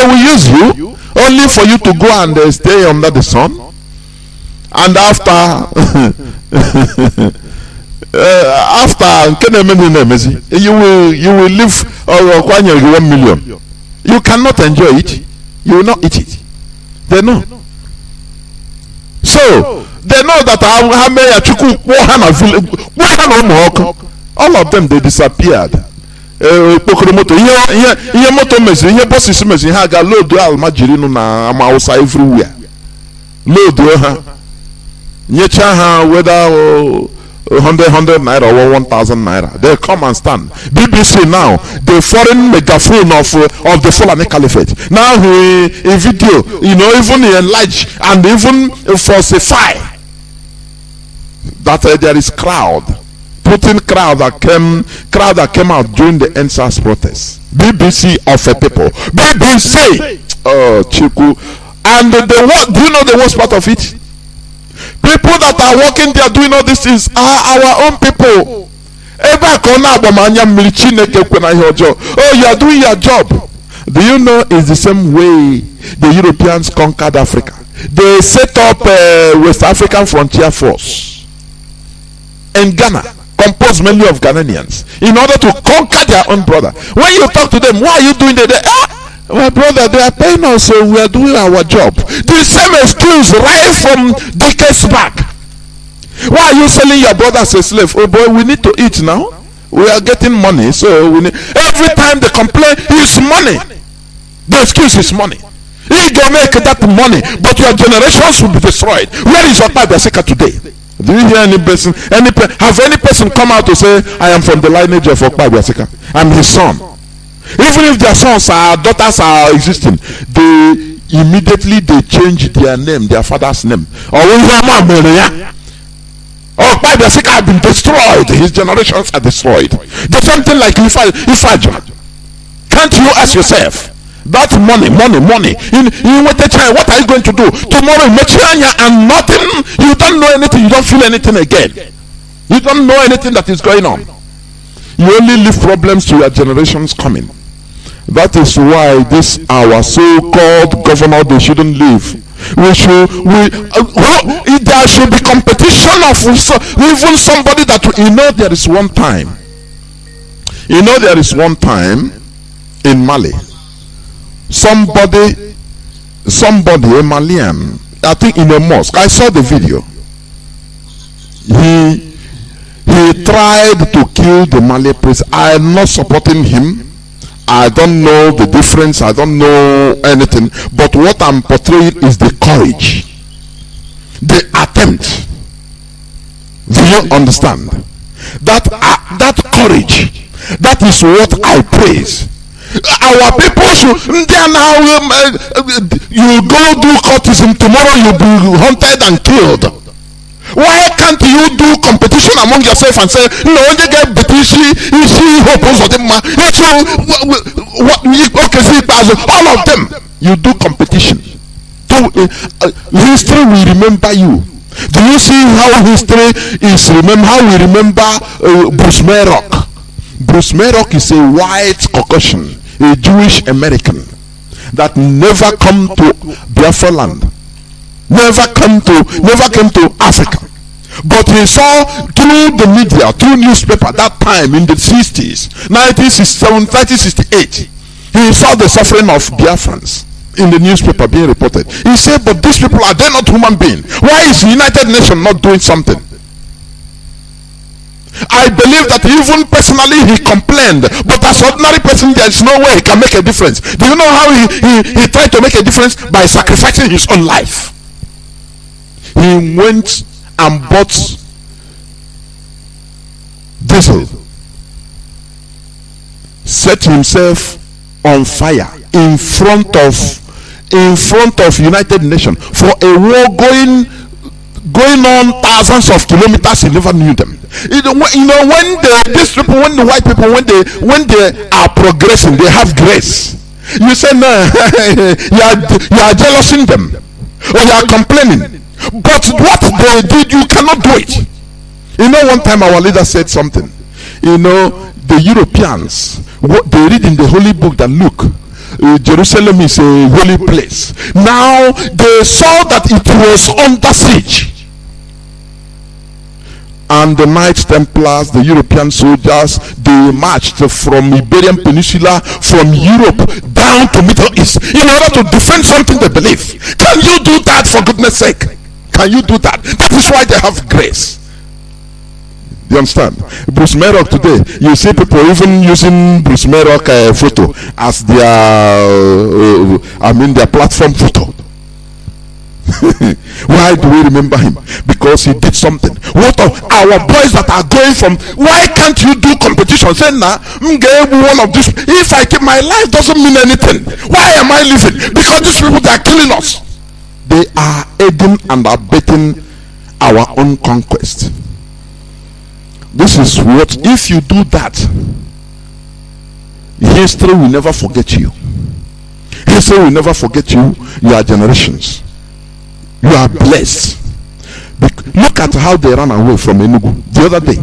they will use you only for you to go and stay under the sun. And after you will live 1 million. You cannot enjoy it. You will not eat it. They know. So they know that all of them, they disappeared. Everywhere. Whether 100 naira or 1,000 naira, they come and stand. BBC now, the foreign megaphone of the Fulani Caliphate. Now he video, even he enlarge and even falsify that there is crowd that came out during the NSAS protests. BBC of a people. BBC. Oh, Chiku. And do you know the worst part of it? People that are working there doing all these things are our own people. Oh, you are doing your job. Do you know it's the same way the Europeans conquered Africa? They set up West African Frontier Force in Ghana, composed mainly of Ghanaians, in order to conquer their own brother. When you talk to them, what are you doing there? My brother, they are paying us, so we are doing our job. The same excuse right from decades back. Why are you selling your brother as a slave? Oh boy, we need to eat now. We are getting money, so we need. Every time they complain, it's money. The excuse is money. He can make that money, but your generations will be destroyed. Where is Okpa Biasika today? Do you hear any person? Have any person come out to say, I am from the lineage of Okpa Biasika? I'm his son. Even if their sons or daughters are existing, they immediately change their name, their father's name. Okpa Biasika have been destroyed. His generations are destroyed. There's something like Ifaja. Can't you ask yourself? That money. What are you going to do tomorrow? And nothing. You don't know anything. You don't feel anything again. You don't know anything that is going on. You only leave problems to your generations coming. That is why this our so-called governor, they shouldn't leave. There should be competition of even somebody that there is one time. There is one time in Mali. Somebody, a Malian, I think in a mosque. I saw the video. He tried to kill the Mali priest. I am not supporting him. I don't know the difference. I don't know anything. But what I'm portraying is the courage, the attempt. Do you understand? That courage, that is what I praise. Our people should. Now you go do courtism, tomorrow you'll be hunted and killed. Why can't you do competition among yourself and say, no, you get all of them? You do competition. History will remember you. Do you see how history is how we remember Bruce Mayrock? Bruce Mayrock is a white Caucasian, a Jewish American that never come to Biafra land, never came to Africa, but he saw through the media, through newspaper that time in the 60s, 1967, 1968, he saw the suffering of Biafrans in the newspaper being reported. He said, but these people, are they not human beings? Why is the United Nations not doing something? I believe that even personally he complained, but as an ordinary person there is no way he can make a difference. Do you know how he tried to make a difference? By sacrificing his own life. He went and bought diesel, set himself on fire in front of United Nations for a war going on thousands of kilometers. He never knew them. When these people, when the white people, when they are progressing, they have grace. You say no, you are jealousing them, or you are complaining. But what they did, you cannot do it. One time our leader said something. The Europeans, what they read in the holy book, that look, Jerusalem is a holy place. Now they saw that it was under siege. And the Knights Templars, the European soldiers, they marched from Iberian Peninsula, from Europe down to Middle East in order to defend something they believe. Can you do that, for goodness sake? Can you do that? That is why they have grace. Do you understand? Bruce Merrock today, you see people even using Bruce Merrock photo as their platform photo. Why do we remember him? Because he did something. What of our boys that are going from? Why can't you do competition? Say now, one of this. If I keep my life, doesn't mean anything. Why am I living? Because these people, they are killing us. They are aiding and abetting our own conquest. This is what, if you do that, history will never forget you. History will never forget you, your generations. You are blessed. Look at how they ran away from Enugu the other day.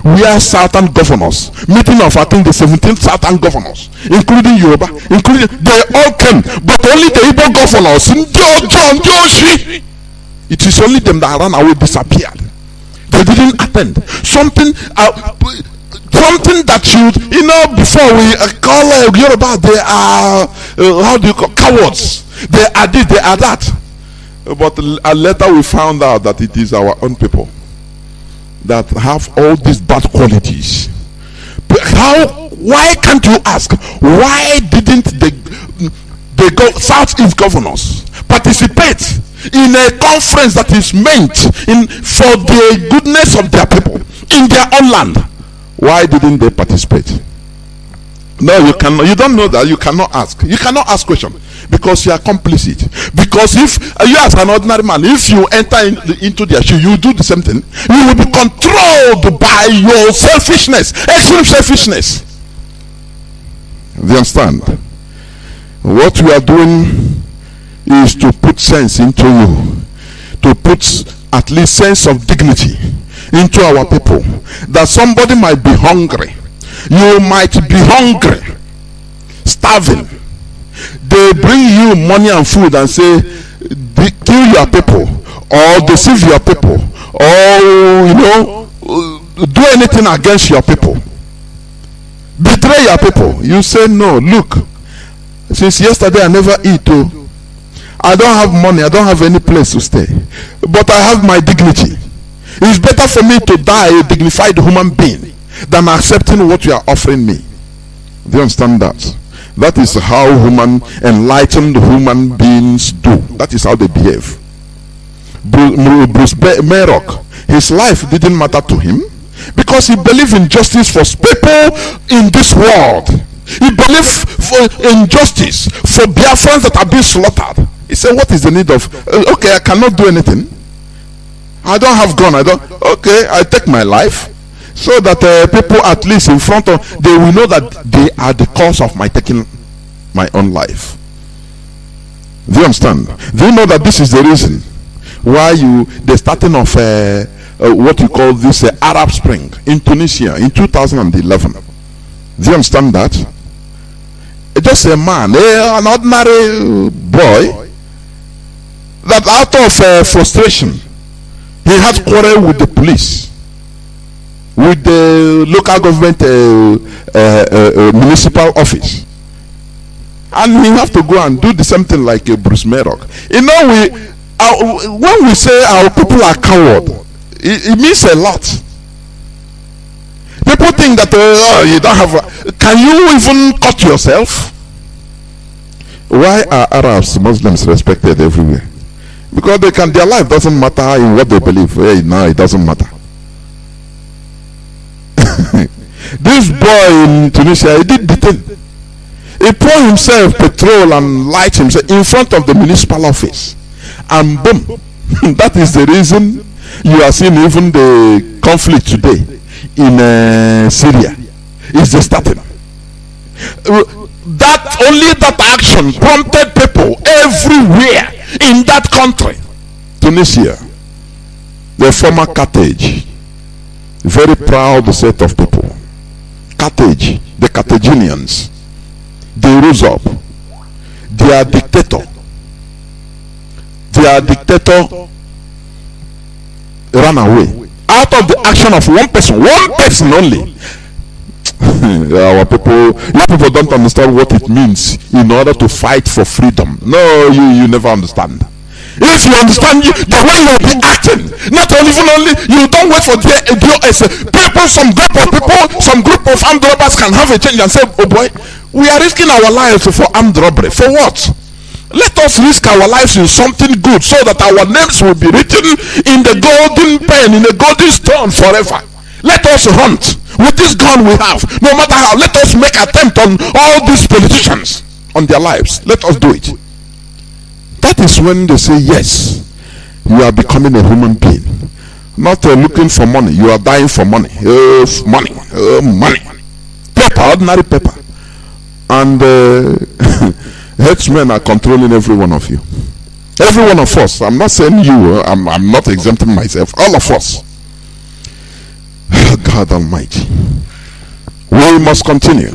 We are southern governors, meeting of I think the 17th southern governors, including Yoruba, they all came, but only the Igbo governors, it is only them that ran away, disappeared. They didn't attend. Something that should, before we call Yoruba, they are cowards. They are this, they are that. But later we found out that it is our own people that have all these bad qualities. But why can't you ask, why didn't the Southeast governors participate in a conference that is meant for the goodness of their people in their own land? Why didn't they participate? No, you cannot. You don't know that. You cannot ask. You cannot ask question because you are complicit. Because if you as an ordinary man, if you enter into their shoe, you do the same thing. You will be controlled by your selfishness, extreme selfishness. Do you understand? What we are doing is to put sense into you, to put at least sense of dignity into our people, that somebody might be hungry. You might be hungry, starving. They bring you money and food and say, kill your people, or deceive your people, or do anything against your people, betray your people. You say, no, look, since yesterday I never eat. I don't have money, I don't have any place to stay, but I have my dignity. It's better for me to die a dignified human being than accepting what you are offering me. Do you understand that? That is how enlightened human beings do. That is how they behave. Bruce Merrock, his life didn't matter to him because he believed in justice for people in this world. He believed in justice for Biafrans that are being slaughtered. He said, what is the need of, okay, I cannot do anything. I don't have gun. Okay, I take my life. So that people at least in front of, they will know that they are the cause of my taking my own life. Do you understand? Do you know that this is the reason why the starting of what you call this Arab Spring in Tunisia in 2011? Do you understand that? Just a man, an ordinary boy, that out of frustration, he had quarrel with the police, with the local government municipal office, and we have to go and do the same thing like Bruce Merrock. When we say our people are coward, it means a lot. People think that you don't have can you even cut yourself? Why are Arabs, Muslims respected everywhere? Because their life doesn't matter in what they believe. Hey, no, it doesn't matter. This boy in Tunisia, he did the thing. He poured himself petrol and light himself in front of the municipal office, and boom. That is the reason you are seeing even the conflict today in Syria is the starting. That action prompted people everywhere in that country. Tunisia, the former Carthage, very proud set of people. Carthage, the Carthaginians, they rose up their dictator ran away out of the action of one person only. Our people, you people don't understand what it means in order to fight for freedom. No, you never understand. If you understand the way you'll be acting, not only you don't wait for people, some group of armed robbers can have a change and say, oh boy, we are risking our lives for armed robbery. For what? Let us risk our lives in something good so that our names will be written in the golden pen, in the golden stone forever. Let us hunt with this gun we have, no matter how. Let us make attempt on all these politicians, on their lives. Let us do it. That is when they say, yes, you are becoming a human being, not looking for money. You are dying for money. Money, paper, ordinary paper, and headsmen are controlling every one of you, every one of us. I'm not saying you. I'm not exempting myself. All of us. God Almighty, we must continue.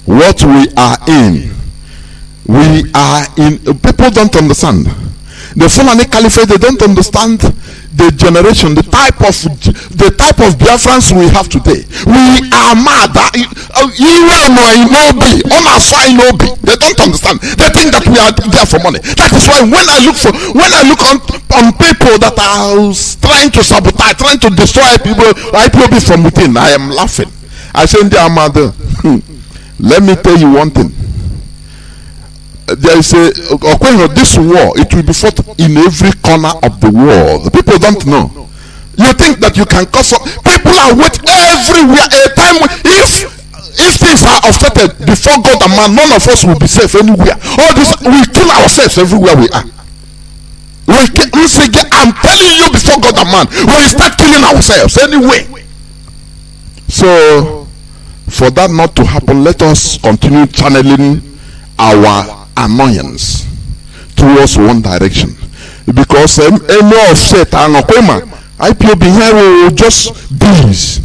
What we are in. People don't understand. The Fulani Caliphate, they don't understand the generation, the type of Biafrans we have today. We are mad. They don't understand. They think that we are there for money. That is why when I look on people that are trying to sabotage, trying to destroy people, IPOB from within, I am laughing. I say they are mad. Let me tell you one thing. There is this war, it will be fought in every corner of the world. People don't know. You think that you can cause people are waiting everywhere. A time if things are offended before God and man, none of us will be safe anywhere. All this, we kill ourselves everywhere we are. I'm telling you, before God and man, we start killing ourselves anyway. So for that not to happen, let us continue channeling our annoyance towards one direction, because any offset and IPOB here will just bees.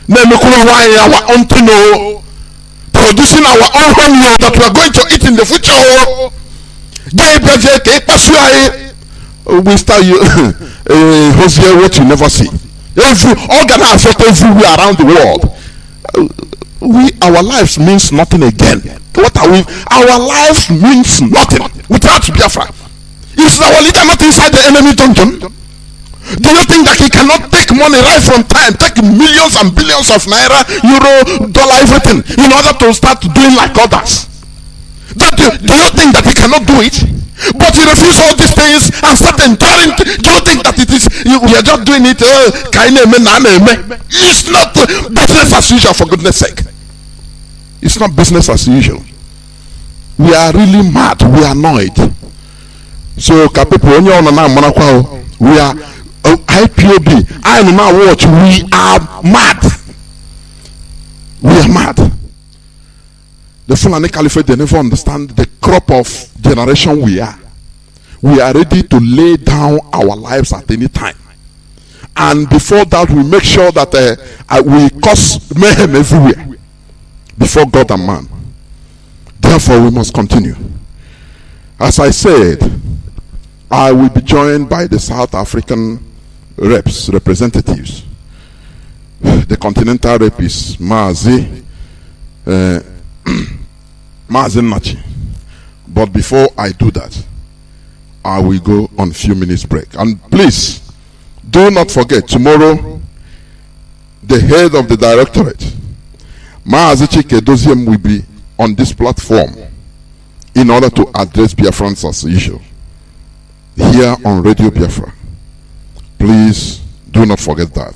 Our own thing, producing our own honey that we are going to eat in the future. We start what you never see. Organ affect everywhere around the world. Our lives means nothing again. What are we? Our life means nothing without Biafra. Is our leader not inside the enemy dungeon? Do you think that he cannot take money right from time, take millions and billions of naira, euro, dollar, everything, in order to start doing like others? Do you think that he cannot do it? But he refuses all these things and start enduring. Do you think that it is we are just doing it? It's not business as usual, for goodness sake. It's not business as usual. We are really mad. We are annoyed. So, we are IPOB. I am now watch. We are mad. We are mad. The Fulani Caliphate, they never understand the crop of generation we are. We are ready to lay down our lives at any time. And before that, we make sure that we cause mayhem everywhere before God and man. Therefore, we must continue. As I said, I will be joined by the South African representatives. The continental rep is Mazi Nnamdi. But before I do that, I will go on a few minutes break. And please, do not forget, tomorrow, the head of the directorate, Mazi Nnamdi, will be on this platform in order to address Biafrans as usual here on Radio Biafra. Please do not forget that.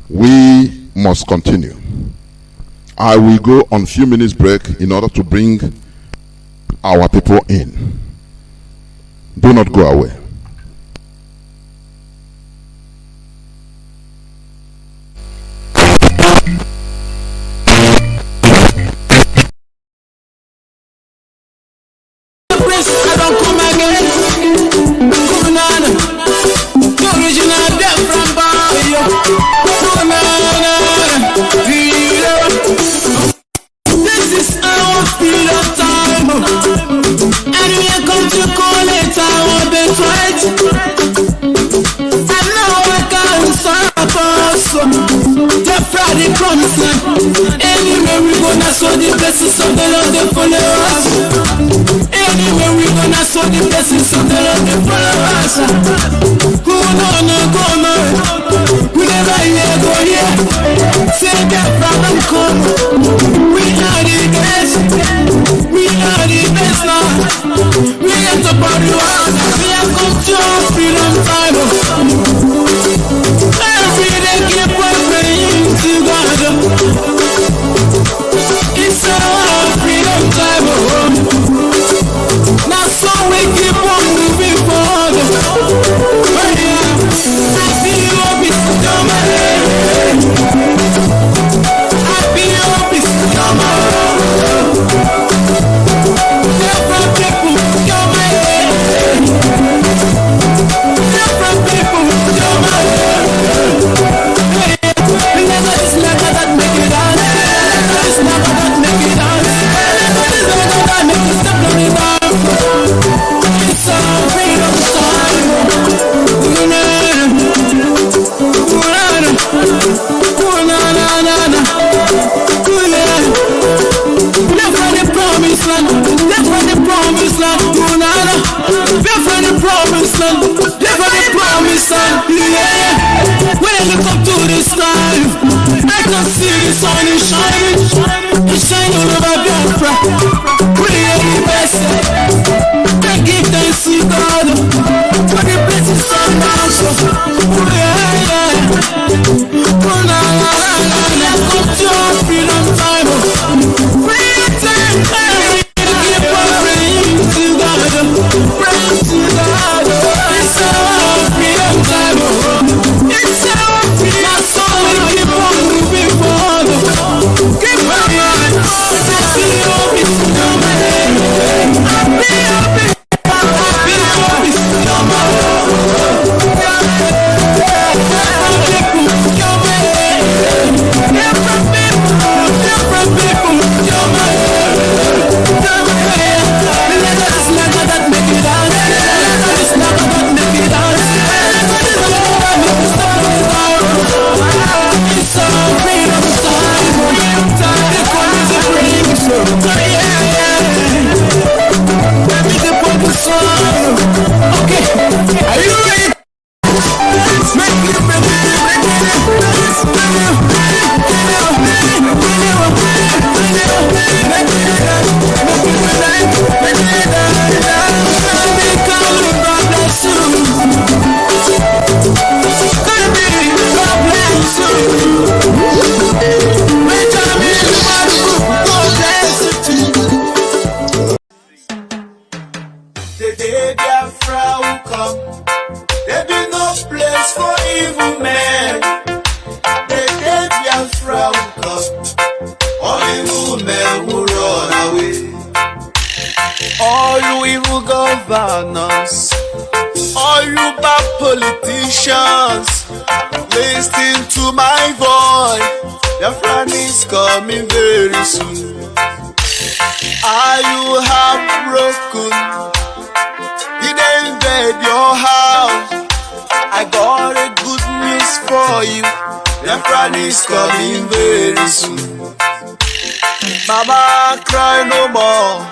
We must continue. I will go on a few minutes break in order to bring our people in. Do not go away. This is our period of time. so the blessings of the Lord they follow us. Anywhere we gonna so the blessings of the Lord they follow us. Go on, we never hear go here. Say that from come. We are the best. We are the best now. We get to party on. We are come to freedom time. Every day keep on praying to God. It's our freedom time. Now so we keep on moving forward. Happy hope is coming. Happy hope is coming. Different people coming. Different people coming. It's never that make it out. It's never that make it out. It's never that make it step on it out. It's our freedom time. Live for the promised land. Live for the promised land. Live for the promised land. Live for the promised land. Yeah. When I look up to the sky, I can see the sun is shining. It's shining over Biafra. We are the best. I give thanks to God for the blessings of us. Come to our freedom time. Freedom time. Keep on praying to God. Praying to God. It's our freedom time. It's our freedom. So we keep on moving forward. Keep on moving. Happy hope is coming. Happy hope is the day Biafra will come. There be no place for evil men. The day Biafra will come. All evil men will run away. All you evil governors, all you bad politicians, listen to my voice. Biafra is coming very soon. Are you heartbroken? Did they invade your house? I got a good news for you. Biafra is coming very soon. Mama, cry no more.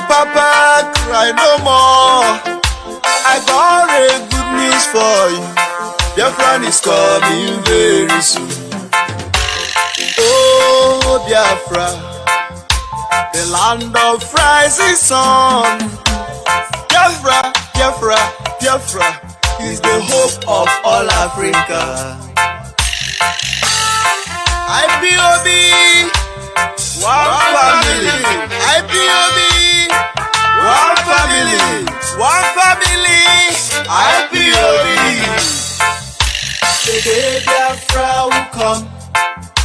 Papa, cry no more. I got a good news for you. Biafra is coming very soon. Oh, Biafra, the land of rising sun. Biafra, Biafra, Biafra is the hope of all Africa. IPOB, one family. IPOB, one family. One family. IPOB. The day Biafra will come,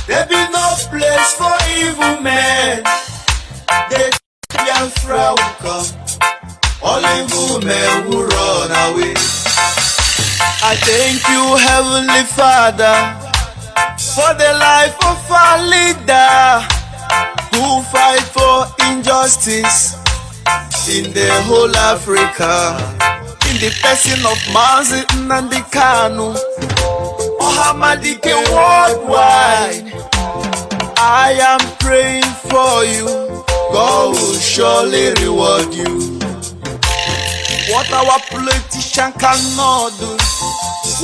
there be no place for evil men. The day Biafra will come, all evil men will run away. I thank you, Heavenly Father, for the life of our leader who fight for injustice in the whole Africa. In the person of Mazi Nnamdi Kanu, Muhammadike worldwide. I am praying for you. God will surely reward you. What our politician cannot do,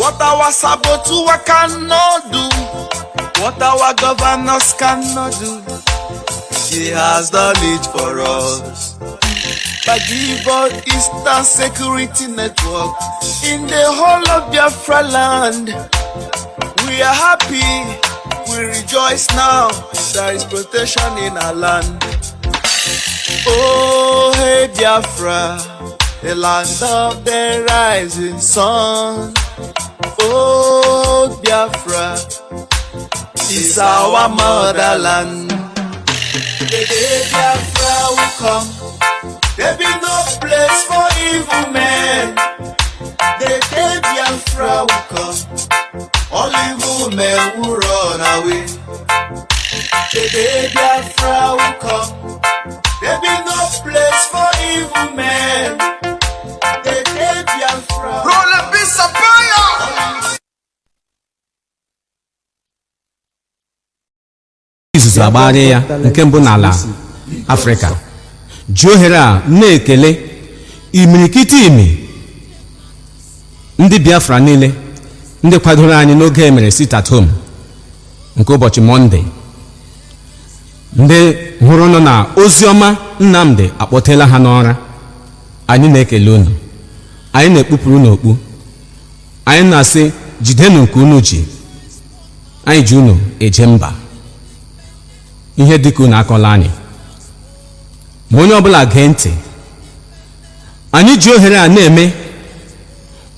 what our saboteur cannot do, what our governors cannot do, He has done it for us. By giving Eastern Security Network in the whole of Biafra land, we are happy, we rejoice now. There is protection in our land. Oh, hey Biafra, the land of the rising sun. Oh, Biafra is our motherland. The day Biafra will come, there be no place for evil men. The day Biafra will come, all evil men will run away. The day Biafra will come, there be no place for evil men. The day Biafra. Roll a piece of fire. Izuzu agbara ya nke mbụ n'ala Afrịka. Ji ohere a na-ekele imirikiti imi ndị Biafra niile ndị kwadoro anyị n'oge emere sit at home nke ụbọchị Mọnde, ndị hụrụ nọ na oziọma Nnamdi akpọtela ha n'ọra. Anyị na-ekele unu, anyị na-ekpupụrụ n'okpu, anyị na-asị jidenu nke unu ji, anyị ji unu eje mba. Ihe dịka unu akọla anyị, ma onye ọbụla gee ntị. Anyị ji ohere a na-eme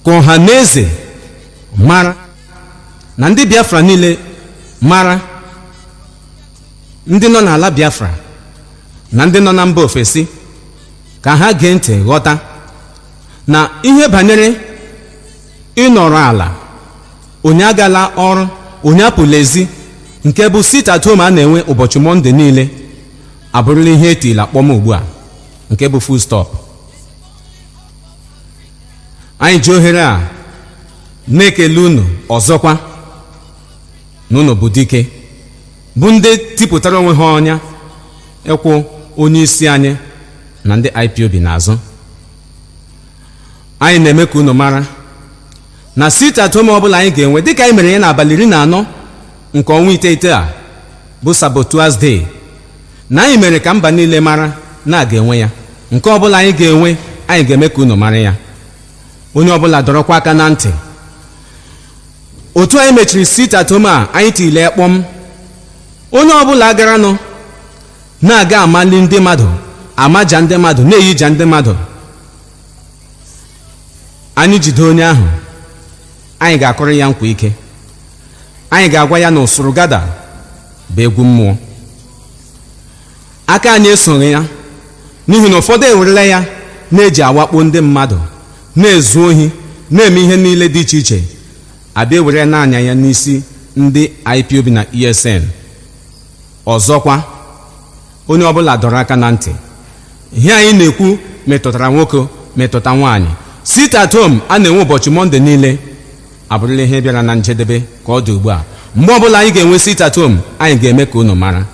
ka ọha na eze mara na ndị Biafra niile mara, ndị nọ n'ala Biafra na ndị nọ na mba ofesi, ka ha gee ntị ghọta na ihe banyere ịnọrọ ala, onye agala ọrụ, onye apụla ezi, nke bụ sit at home a na-enwe ụbọchị Mọnde niile, abụrụla ihe etila kpọm ugbu a, nke bụ full stop. Anyị ji ohere a na-ekele unu ọzọkwa na unu bụ dike, bụ ndị tipụtara onwe ha ọnya ekwu onye isi anyị na ndị IPOB n'azụ. Anyị na-eme ka unu mara na sit at home ọbụla anyị ga-enwe, dịka anyị mere ya n'abalị 14 nke ọnwa iteghete a bụ Saboteurs Day, na anyị mere ka mba niile mara na a ga-enwe ya. Nke ọbụla anyị ga-enwe, anyị ga-eme ka unu mara ya. Onye ọbụla dọrọkwa aka na ntị. Otu anyị mechiri sit at home a, anyị tile kpọm. Onye ọbụla gara nọ na-aga amali ndị mmadụ, amaja ndị mmadụ, na-eyija ndị mmadụ, anyị jide onye ahụ, anyị ga-akọrọ ya nkwa ike. Anyị ga-agwa ya na usoro gada bụ egwu mmụọ. Aka anyị esoghị ya, n'ihi na ụfọdụ ewerela ya na-eji awakpo ndị mmadụ, na-ezu ohi, na-eme ihe niile dị iche iche, abịa ewere n'anya ya n'isi ndị IPOB na ESN. Ọzọkwa, onye ọbụla dọrọ aka na ntị. Ihe anyị na-ekwu metụtara nwoke, metụta nwaanyị. Sit at home a na-enwe ụbọchị Mọnde niile abụrụla ihe bịara na njedebe ka ọ dị ugbu a. Mgbe ọbụla anyị ga-enwe sit at home, anyị ga-eme ka unu mara.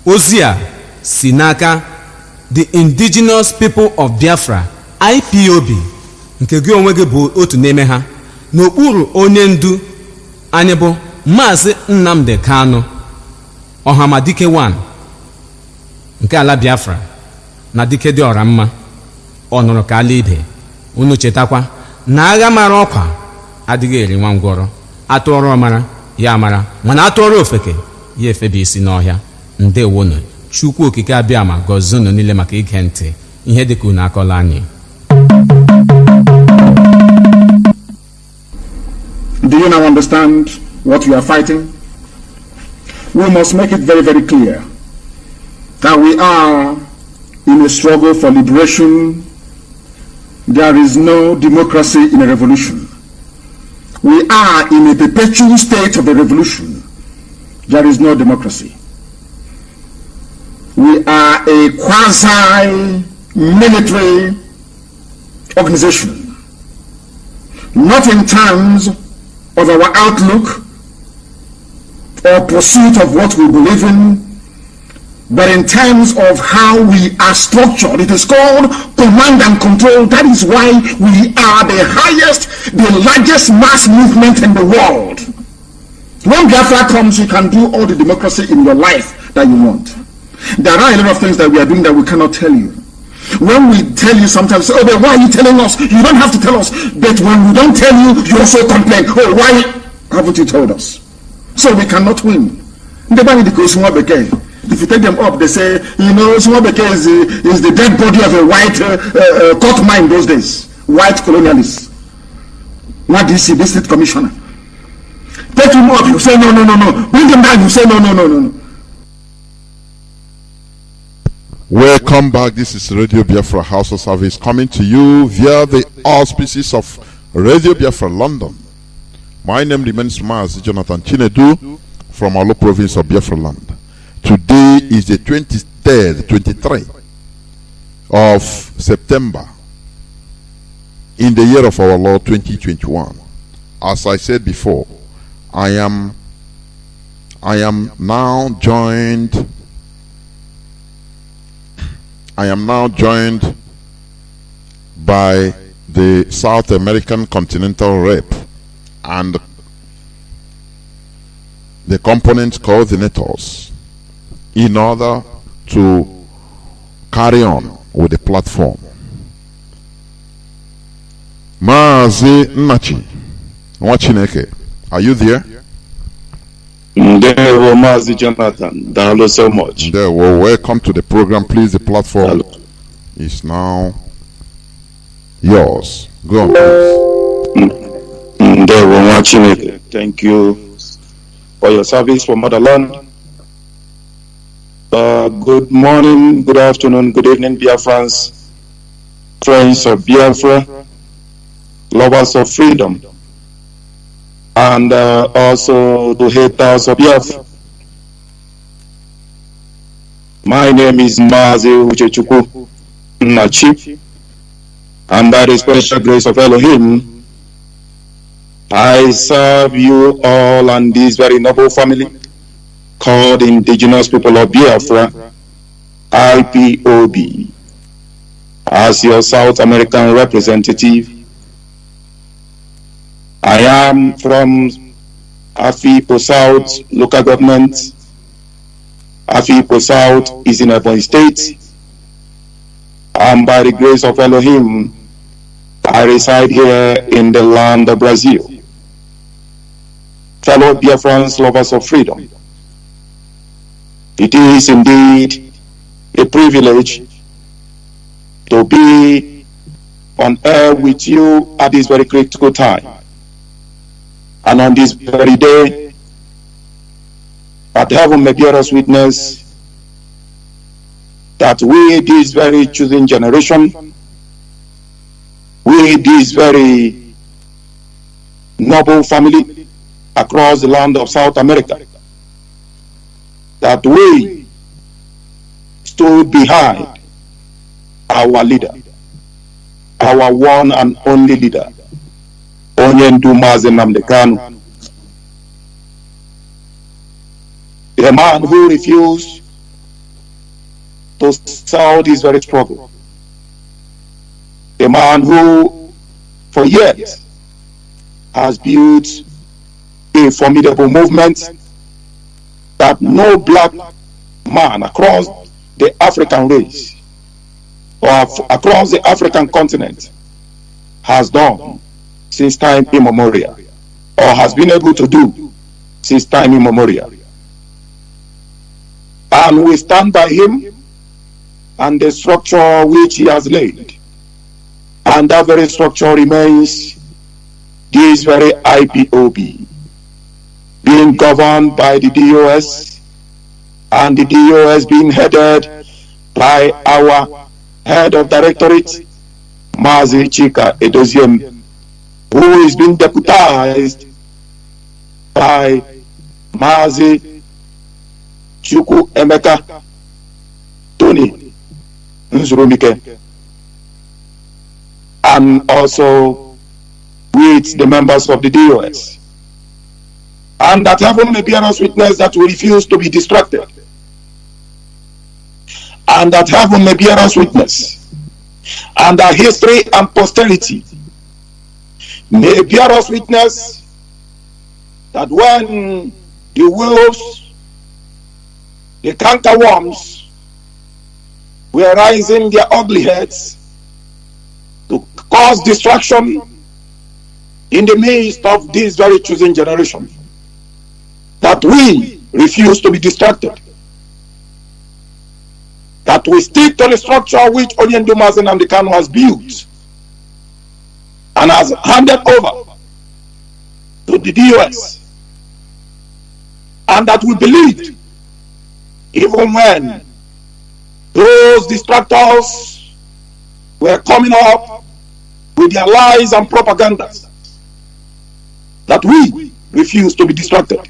Ozi a si n'aka the Indigenous People of Biafra IPOB, nke gị onwe gị bụ otu n'ime ha, n'okpuru onye ndu anyị bụ Mazi Nnamdi Kanu, Ọhamadike 1 nke ala Biafra, na dike dị ọra mma, ọ nụrụ ka ala ibe. Unu chetakwa na agha mara ọkwa adịghị eri nwa ngwọrọ. Atụọrọ ọmara ya amara, mana atụọrọ ofeke ya efebe isi n'ọhịa. Ndewonu. Chukwu okike abịa ma gọzie unu niile maka ige ntị ihe dịka unu akọla anyị. Do you now understand what we are fighting? We must make it very, very clear that we are in a struggle for liberation. There is no democracy in a revolution. We are in a perpetual state of a revolution. There is no democracy. We are a quasi-military organization, not in terms of our outlook, or pursuit of what we believe in, but in terms of how we are structured. It is called command and control. That is why we are the highest, the largest mass movement in the world. When Biafra comes, you can do all the democracy in your life that you want. There are a lot of things that we are doing that we cannot tell you. When we tell you sometimes, oh, but why are you telling us? You don't have to tell us. But when we don't tell you, you also complain. Oh, why haven't you told us? So we cannot win. If you take them up, they say, you know, Swabeke is the dead body of a white court mine those days. White colonialists. What DC, district commissioner. Take him up, you say no. Bring him down, you say no. Welcome back. This is Radio Biafra House-a-Service coming to you via the auspices of Radio Biafra London. My name remains Mazi Nnamdi from our province of Biafra land. Today is the 23rd of September in the year of our Lord 2021. As I said before, I am now joined by the South American Continental Rep and the component coordinators in order to carry on with the platform. Mazi Nnamdi Kanu, are you there? There, Mazi Jonathan. Thank you so much. There, well, welcome to the program. Please, the platform is now yours. Go on, please. There, MACHINEKE. Thank you for your service for motherland. Good morning, good afternoon, good evening, Biafrans, friends of Biafra, lovers of freedom, and also the haters of Biafra. My name is Mazi Nnamdi, and by the special grace of Elohim, I serve you all and this very noble family called Indigenous People of Biafra, IPOB, as your South American representative. I am from Afipo South local government. Afipo South is in Ebonyi State, and by the grace of Elohim, I reside here in the land of Brazil. Fellow Biafrans, lovers of freedom, it is indeed a privilege to be on air with you at this very critical time. And on this very day, that heaven may bear us witness that we, this very chosen generation, we, this very noble family across the land of South America, that we stood behind our leader, our one and only leader, Mazi Nnamdi Kanu, a man who refused to sell this very struggle, a man who for years has built a formidable movement that no black man across the African race or across the African continent has done since time immemorial, or has been able to do since time immemorial. And we stand by him and the structure which he has laid. And that very structure remains this very IPOB, being governed by the DOS, and the DOS being headed by our head of directorate, Mazi Chika Edoziem, who is being deputized by Mazi Chukwu Emeka Tony Nzurumike, and also with the members of the DOS. and that heaven may bear us witness that we refuse to be distracted, and that heaven may bear us witness, and that history and posterity may bear us witness that when the wolves, the cankerworms, were raising their ugly heads to cause destruction in the midst of this very chosen generation, that we refuse to be distracted, that we stick to the structure which Mazi Nnamdi Kanu has built and has handed over to the DOS, and that we believed even when those distractors were coming up with their lies and propagandas, that we refuse to be distracted.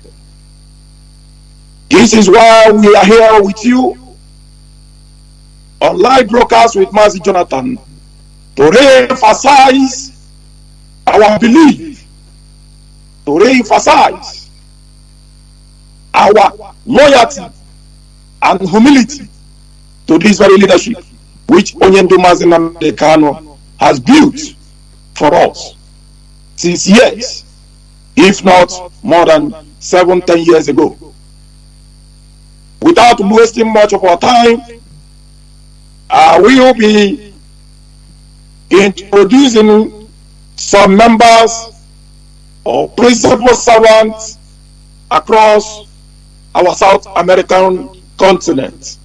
This is why we are here with you on live broadcast with Mazi Jonathan to re-emphasize our belief, to re-emphasize our loyalty and humility to this very leadership which Mazi Nnamdi Kanu has built for us since years, if not more than 7-10 years ago. Without wasting much of our time, we will be introducing some members or principal servants across our South American continent.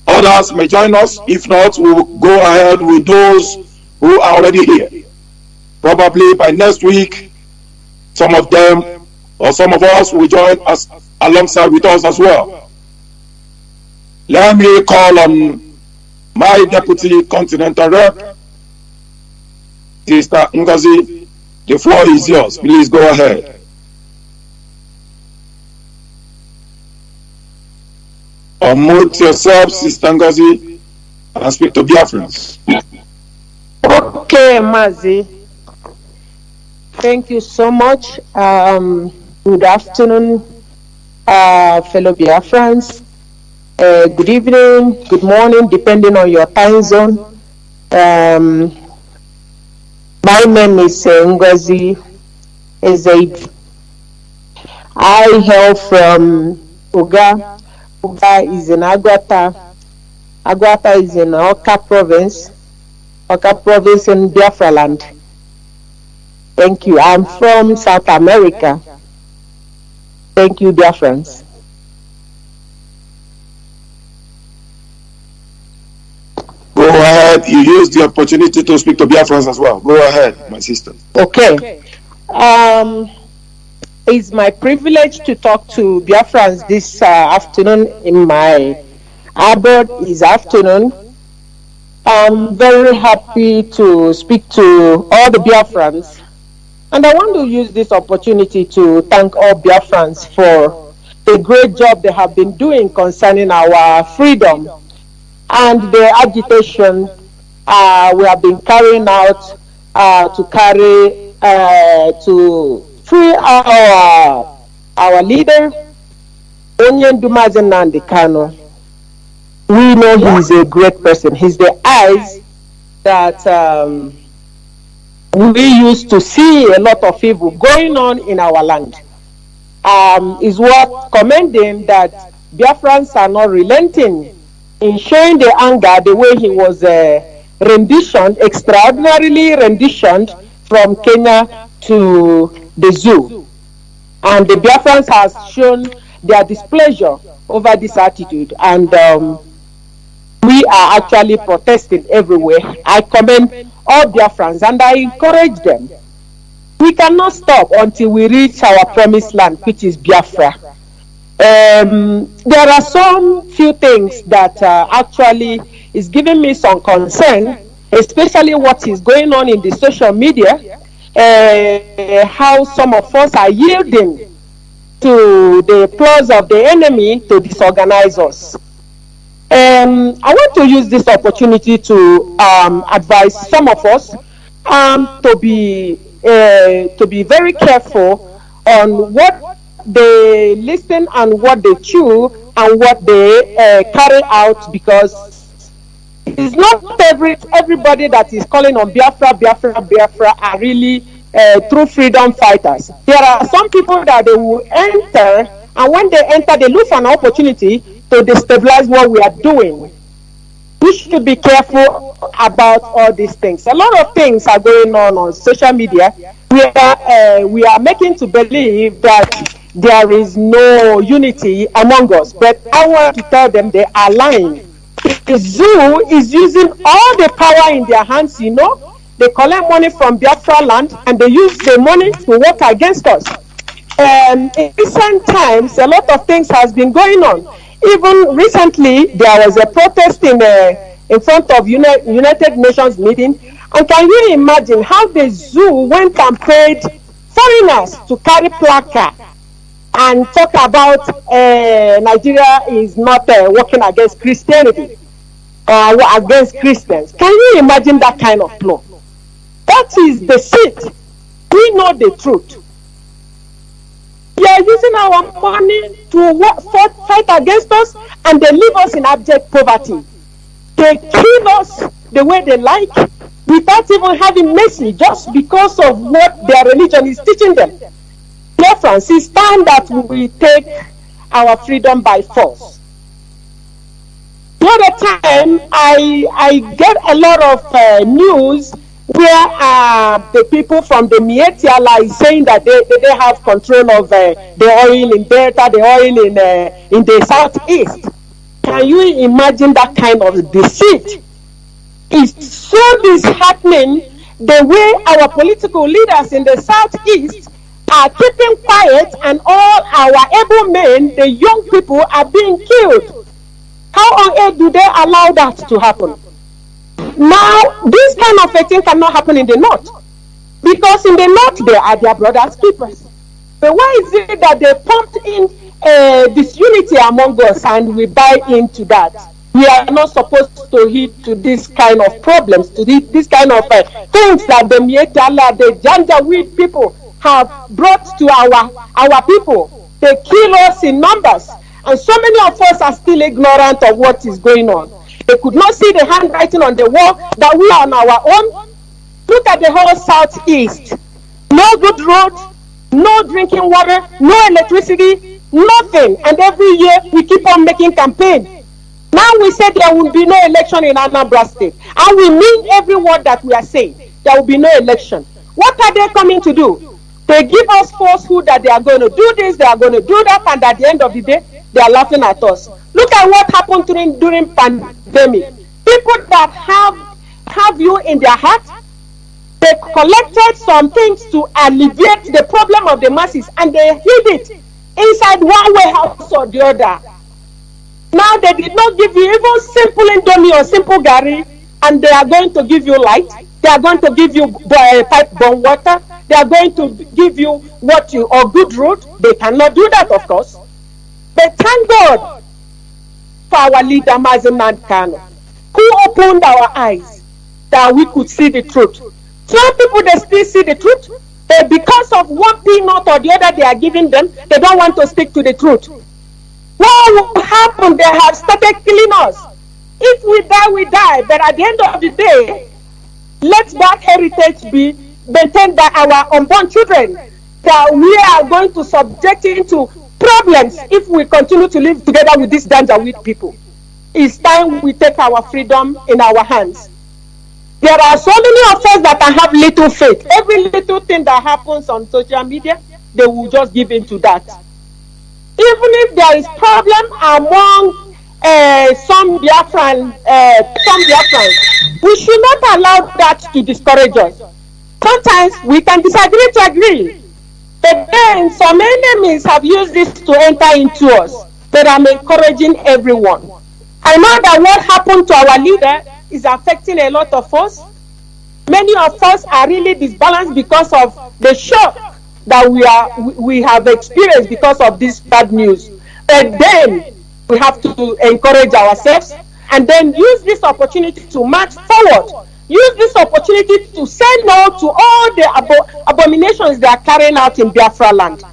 Others may join us. If not, we will go ahead with those who are already here. Probably by next week, some of them or some of us will join us alongside with us as well. Let me call on my Deputy Continental Rep, Sister Ngozi. The floor is yours. Please go ahead. Unmute yourself, Sister Ngozi, and speak to Biafrans. Okay, Mazi. Thank you so much. Good afternoon, fellow Biafrans. Good evening, good morning, depending on your time zone. My name is Ngozi Ezeid. I hail from Uga. Uga is in Agwata. Agwata is in Oka province. Oka province in Biafra land. Thank you. I'm from South America. Thank you, dear friends. Go ahead. You use the opportunity to speak to Biafrans as well. Go ahead, my sister. Okay. It's my privilege to talk to Biafrans this afternoon in my abroad this afternoon. I'm very happy to speak to all the Biafrans. And I want to use this opportunity to thank all Biafrans for the great job they have been doing concerning our freedom and the agitation we have been carrying out to free our leader, Mazi Nnamdi Kanu. We know he's a great person. He's the eyes that we used to see a lot of evil going on in our land. Is worth commending that Biafrans are not relenting in showing the anger the way he was extraordinarily renditioned from Kenya to the zoo. And the Biafrans has shown their displeasure over this attitude, and we are actually protesting everywhere. I commend all Biafrans and I encourage them. We cannot stop until we reach our promised land, which is Biafra. There are some few things that actually is giving me some concern, especially what is going on in the social media, how some of us are yielding to the plots of the enemy to disorganize us. I want to use this opportunity to advise some of us to be very careful on what they listen and what they chew and what they carry out, because it's not everybody that is calling on Biafra are really true freedom fighters. There are some people that they will enter, and when they enter, they look for an opportunity to destabilize what we are doing. We should be careful about all these things. A lot of things are going on social media. We are making to believe that there is no unity among us, but I want to tell them they are lying. The zoo is using all the power in their hands, you know. They collect money from Biafra land and they use the money to work against us. In recent times, a lot of things has been going on. Even recently, there was a protest in front of United Nations meeting. And can you imagine how the zoo went and paid foreigners to carry placard and talk about Nigeria is not working against Christianity or against Christians? Can you imagine that kind of law? That is the shit. We know the truth. They are using our money to fight against us, and they leave us in abject poverty. They kill us the way they like without even having mercy, just because of what their religion is teaching them. Biafrans, it's time that we take our freedom by force. The other time, I get a lot of news where the people from the Mietiala is saying that they have control of the oil in Delta, the oil in the southeast. Can you imagine that kind of deceit? It's so disheartening the way our political leaders in the southeast are keeping quiet, and all our able men, the young people, are being killed. How on earth do they allow that to happen? Now, this kind of a thing cannot happen in the north, because in the north they are their brothers keepers. But why is it that they pumped in disunity among us and we buy into that? We are not supposed to heed to this kind of problems, to this kind of things that the Mietala, the Janjaweed people have brought to our people. They kill us in numbers, and so many of us are still ignorant of what is going on. They could not see the handwriting on the wall that we are on our own. Look at the whole southeast. No good road, no drinking water, no electricity, nothing. And every year we keep on making campaign. Now we say there will be no election in Anambra State. And we mean every word that we are saying. There will be no election. What are they coming to do? They give us falsehood that they are going to do this, they are going to do that, and at the end of the day, they are laughing at us. Look at what happened during pandemic. People that have you in their heart, they collected some things to alleviate the problem of the masses, and they hid it inside one warehouse or the other. Now they did not give you even simple indomie or simple gari, and they are going to give you light. They are going to give you pipe-borne water. They are going to give you or good road. They cannot do that, of course. But thank God for our leader, Mazi Nnamdi Kanu, who opened our eyes that we could see the truth. Some people, they still see the truth, but because of one peanut or the other they are giving them, they don't want to stick to the truth. What will happen? They have started killing us. If we die, we die. But at the end of the day, let that heritage be maintained by our unborn children, that we are going to subject into problems if we continue to live together with these Janjaweed people. It's time we take our freedom in our hands. There are so many of us that have little faith. Every little thing that happens on social media, they will just give in to that. Even if there is problem among some Biafrans, we should not allow that to discourage us. Sometimes we can disagree to agree, but then some enemies have used this to enter into us. But I'm encouraging everyone. I know that what happened to our leader is affecting a lot of us. Many of us are really disbalanced because of the shock that we have experienced because of this bad news. But then we have to encourage ourselves and then use this opportunity to march forward. Use this opportunity to say no to all the abominations they are carrying out in Biafra land.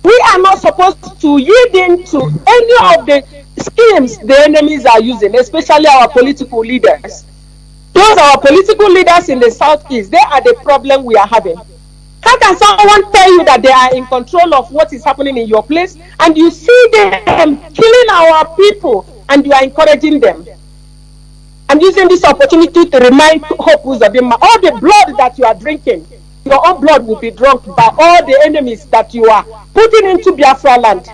We are not supposed to yield in to any of the schemes the enemies are using, especially our political leaders. Those are our political leaders in the southeast. They are the problem we are having. How can someone tell you that they are in control of what is happening in your place, and you see them killing our people, and you are encouraging them? I'm using this opportunity to remind Hope Uzodimma, all the blood that you are drinking, your own blood will be drunk by all the enemies that you are putting into Biafra land.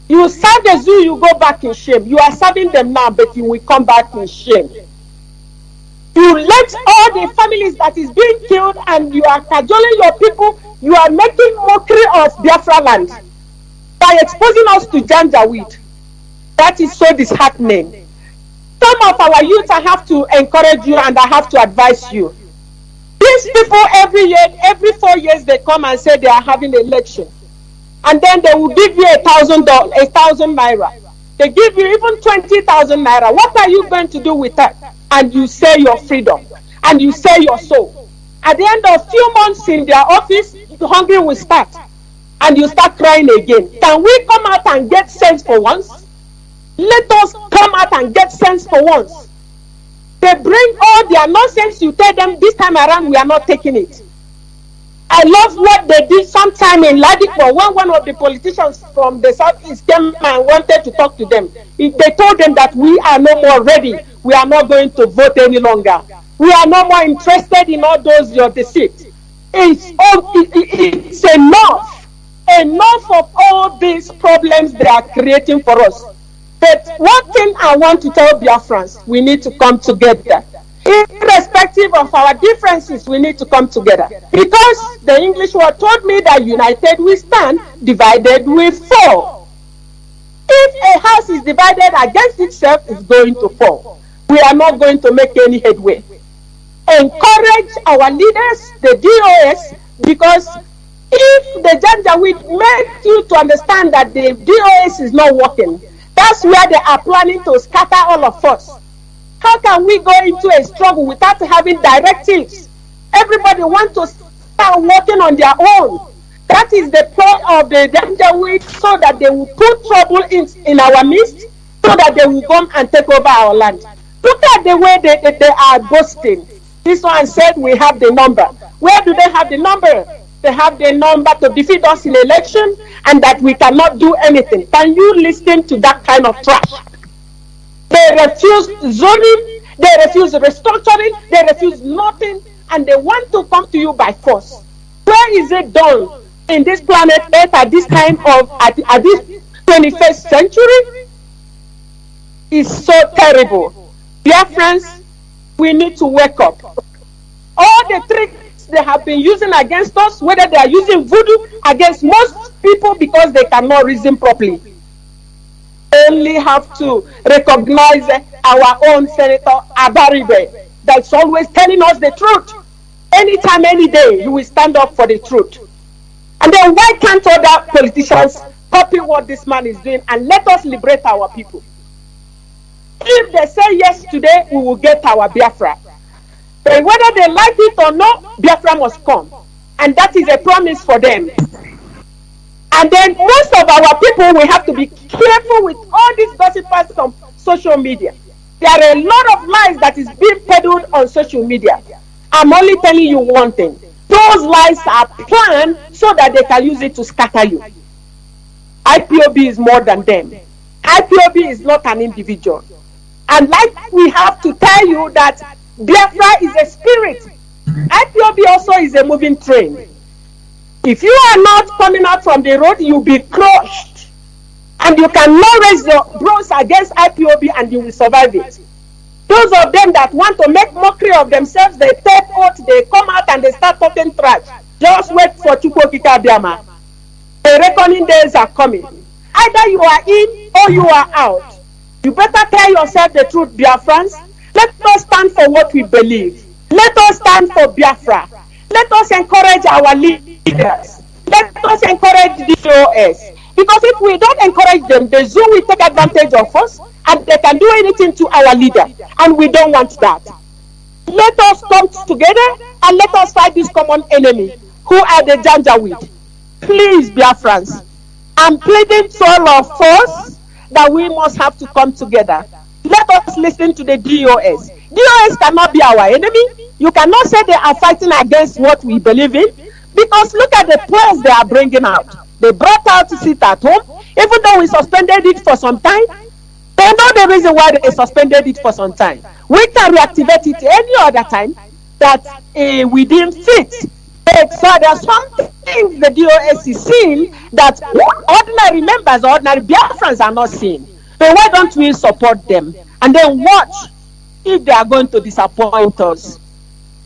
You serve the zoo, you go back in shame. You are serving them now, but you will come back in shame. You let all the families that is being killed, and you are cajoling your people. You are making mockery of Biafra land by exposing us to janjaweed. That is so disheartening. Some of our youth, I have to encourage you and I have to advise you. These people every year, every 4 years, they come and say they are having an election. And then they will give you $1,000, 1,000 naira. They give you even 20,000 naira. What are you going to do with that? And you sell your freedom. And you sell your soul. At the end of few months in their office, the hungry will start. And you start crying again. Can we come out and get sense for once? Let us come out and get sense for once. They bring all their nonsense. You tell them this time around we are not taking it. I love what they did sometime in Ladikwa when one of the politicians from the southeast came and wanted to talk to them. They told them that we are no more ready. We are not going to vote any longer. We are no more interested in all those your deceit. It's enough. Enough of all these problems they are creating for us. But one thing I want to tell Biafrans, we need to come together. Irrespective of our differences, we need to come together. Because the English word told me that united we stand, divided we fall. If a house is divided against itself, it's going to fall. We are not going to make any headway. Encourage our leaders, the DOS, because if the Janjaweed make you to understand that the DOS is not working, that's where they are planning to scatter all of us. How can we go into a struggle without having directives? Everybody wants to start working on their own. That is the point of the Janjaweed, so that they will put trouble in our midst, so that they will come and take over our land. Look at the way they are boasting. This one said we have the number. Where do they have the number? They have the number to defeat us in election, and that we cannot do anything. Can you listen to that kind of trash? They refuse zoning, they refuse restructuring, they refuse nothing, and they want to come to you by force. Where is it done in this planet Earth at this time of at this 21st century? It's so terrible. Dear friends, we need to wake up. All the tricks they have been using against us, whether they are using voodoo against most people because they cannot reason properly. Only have to recognize our own Senator Abaribe that's always telling us the truth. Anytime, any day, he will stand up for the truth. And then why can't other politicians copy what this man is doing and let us liberate our people? If they say yes today, we will get our Biafra. But whether they like it or not, Biafra must come. And that is a promise for them. And then most of our people, we have to be careful with all these gossipers on social media. There are a lot of lies that is being peddled on social media. I'm only telling you one thing. Those lies are planned so that they can use it to scatter you. IPOB is more than them. IPOB is not an individual. And like we have to tell you that Biafra is a spirit. IPOB also is a moving train. If you are not coming out from the road, you'll be crushed. And you cannot raise your bronze against IPOB and you will survive it. Those of them that want to make mockery of themselves, they take oath, they come out and they start talking trash. Just wait for Chukwokika Biama. The reckoning days are coming. Either you are in or you are out. You better tell yourself the truth, Biafrans. Let us stand for what we believe. Let us stand for Biafra. Let us encourage our leaders. Let us encourage the DOS. Because if we don't encourage them, the zoo will take advantage of us and they can do anything to our leader. And we don't want that. Let us come together and let us fight this common enemy, who are the Janjaweed. Please, Biafrans, I'm pleading to all of us that we must have to come together. Let us listen to the DOS. DOS cannot be our enemy. You cannot say they are fighting against what we believe in, because look at the press they are bringing out. They brought out to sit at home, even though we suspended it for some time. They know the reason why they suspended it for some time. We can reactivate it any other time that we didn't fit. So there are some things the DOS is seeing that ordinary members, ordinary Biafrans are not seeing. So why don't we support them and then watch if they are going to disappoint us?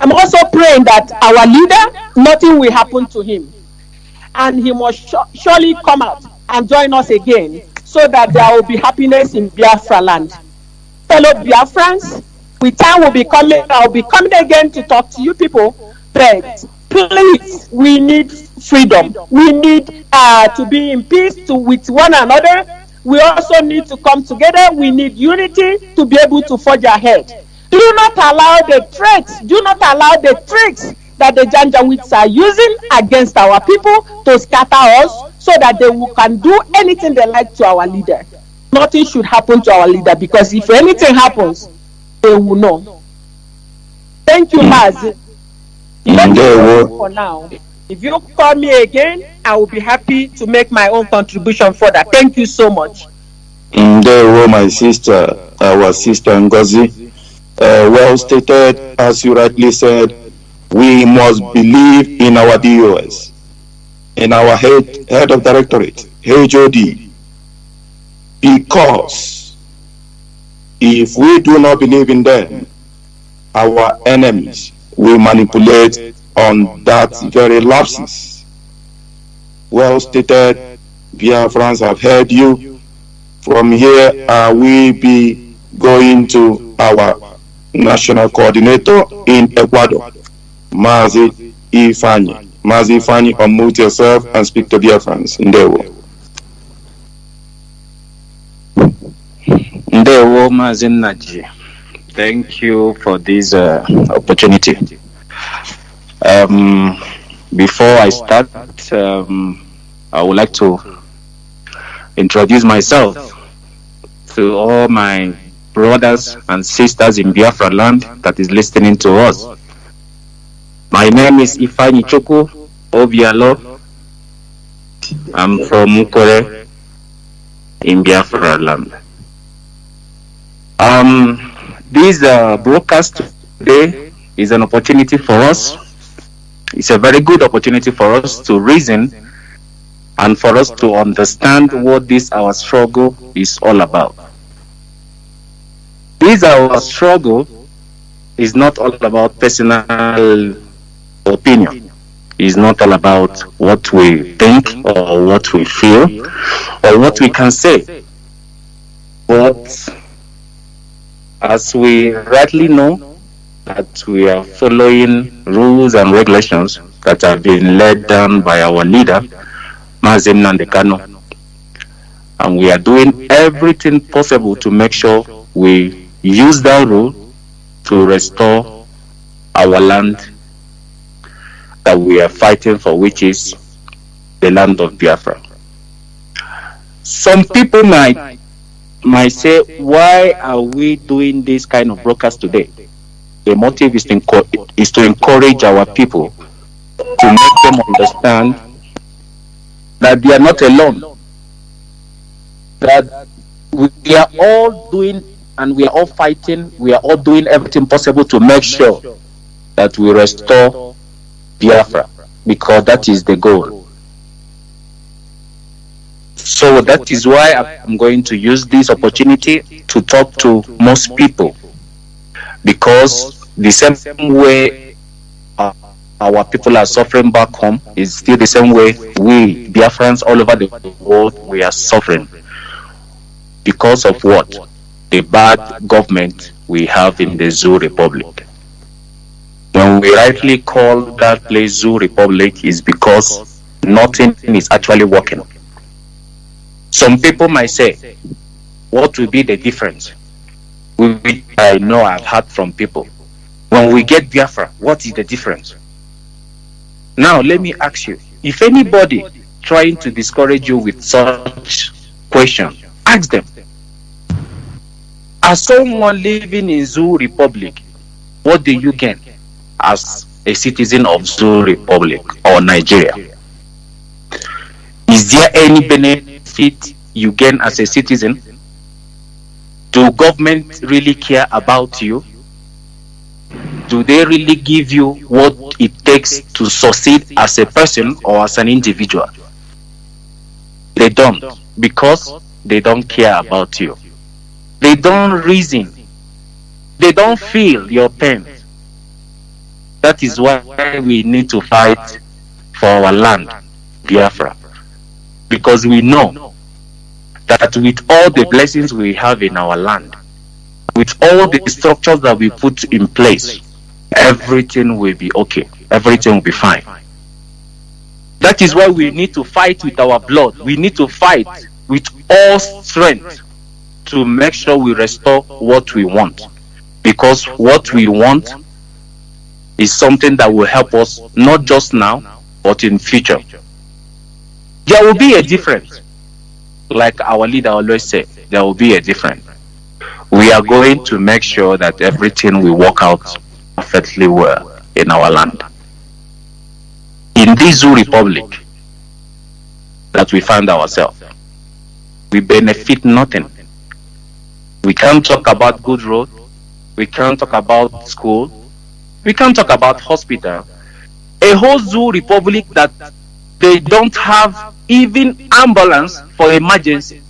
I'm also praying that our leader, nothing will happen to him, and he must surely come out and join us again, so that there will be happiness in Biafra land. Fellow Biafrans, with time will be coming. I'll be coming again to talk to you people. But please, we need freedom. We need to be in peace with one another. We also need to come together. We need unity to be able to forge ahead. Do not allow the threats, do not allow the tricks that the Janjaweeds are using against our people to scatter us, so that they can do anything they like to our leader. Nothing should happen to our leader, because if anything happens, they will know. Thank you, Mazi. Thank you for now. If you call me again, I will be happy to make my own contribution further. Thank you so much. My sister, our sister Ngozi, well stated, as you rightly said. We must believe in our DOS, in our head of directorate, HOD, because if we do not believe in them, our enemies will manipulate on that very lapses. Well stated, Biafrans have heard you. From here, we be going to our national coordinator in Ecuador, Mazi Ifani. Mazi Ifani, unmute yourself and speak to Biafrans. Ndewo. Ndewo, Mazi Nnamdi. Thank you for this opportunity. Before I start, I would like to introduce myself to all my brothers and sisters in Biafra land that is listening to us. My name is Ifani Choku Obialo. I'm from Mukore in Biafra land. This broadcast today is an opportunity for us. It's a very good opportunity for us to reason and for us to understand what this our struggle is all about. This our struggle is not all about personal opinion. It's not all about what we think or what we feel or what we can say. But as we rightly know that we are following rules and regulations that have been laid down by our leader, Mazi Nnamdi Kanu, and we are doing everything possible to make sure we use that rule to restore our land that we are fighting for, which is the land of Biafra. Some people might say, why are we doing this kind of broadcast today? The motive is to encourage our people, to make them understand that they are not alone, that we are all doing and we are all fighting, we are all doing everything possible to make sure that we restore Biafra, because that is the goal. So that is why I'm going to use this opportunity to talk to most people, because the same way our people are suffering back home is still the same way we Biafrans all over the world, we are suffering. Because of what? The bad government we have in the Zoo Republic. When we rightly call that place Zoo Republic, is because nothing is actually working. Some people might say, what will be the difference? I know I've heard from people. When we get Biafra, what is the difference? Now let me ask you, if anybody trying to discourage you with such question, ask them. As someone living in Zoo Republic, what do you gain as a citizen of Zoo Republic or Nigeria? Is there any benefit you gain as a citizen? Do government really care about you? Do they really give you what it takes to succeed as a person or as an individual? They don't, because they don't care about you. They don't reason. They don't feel your pain. That is why we need to fight for our land, Biafra. Because we know that with all the blessings we have in our land, with all the structures that we put in place, everything will be okay. Everything will be fine. That is why we need to fight with our blood. We need to fight with all strength to make sure we restore what we want. Because what we want is something that will help us not just now, but in future. There will be a difference. Like our leader always said, there will be a difference. We are going to make sure that everything will work out perfectly well in our land. In this Zoo Republic that we find ourselves, we benefit nothing. We can't talk about good road. We can't talk about school. We can't talk about hospital. A whole Zoo Republic that they don't have even ambulance for emergency.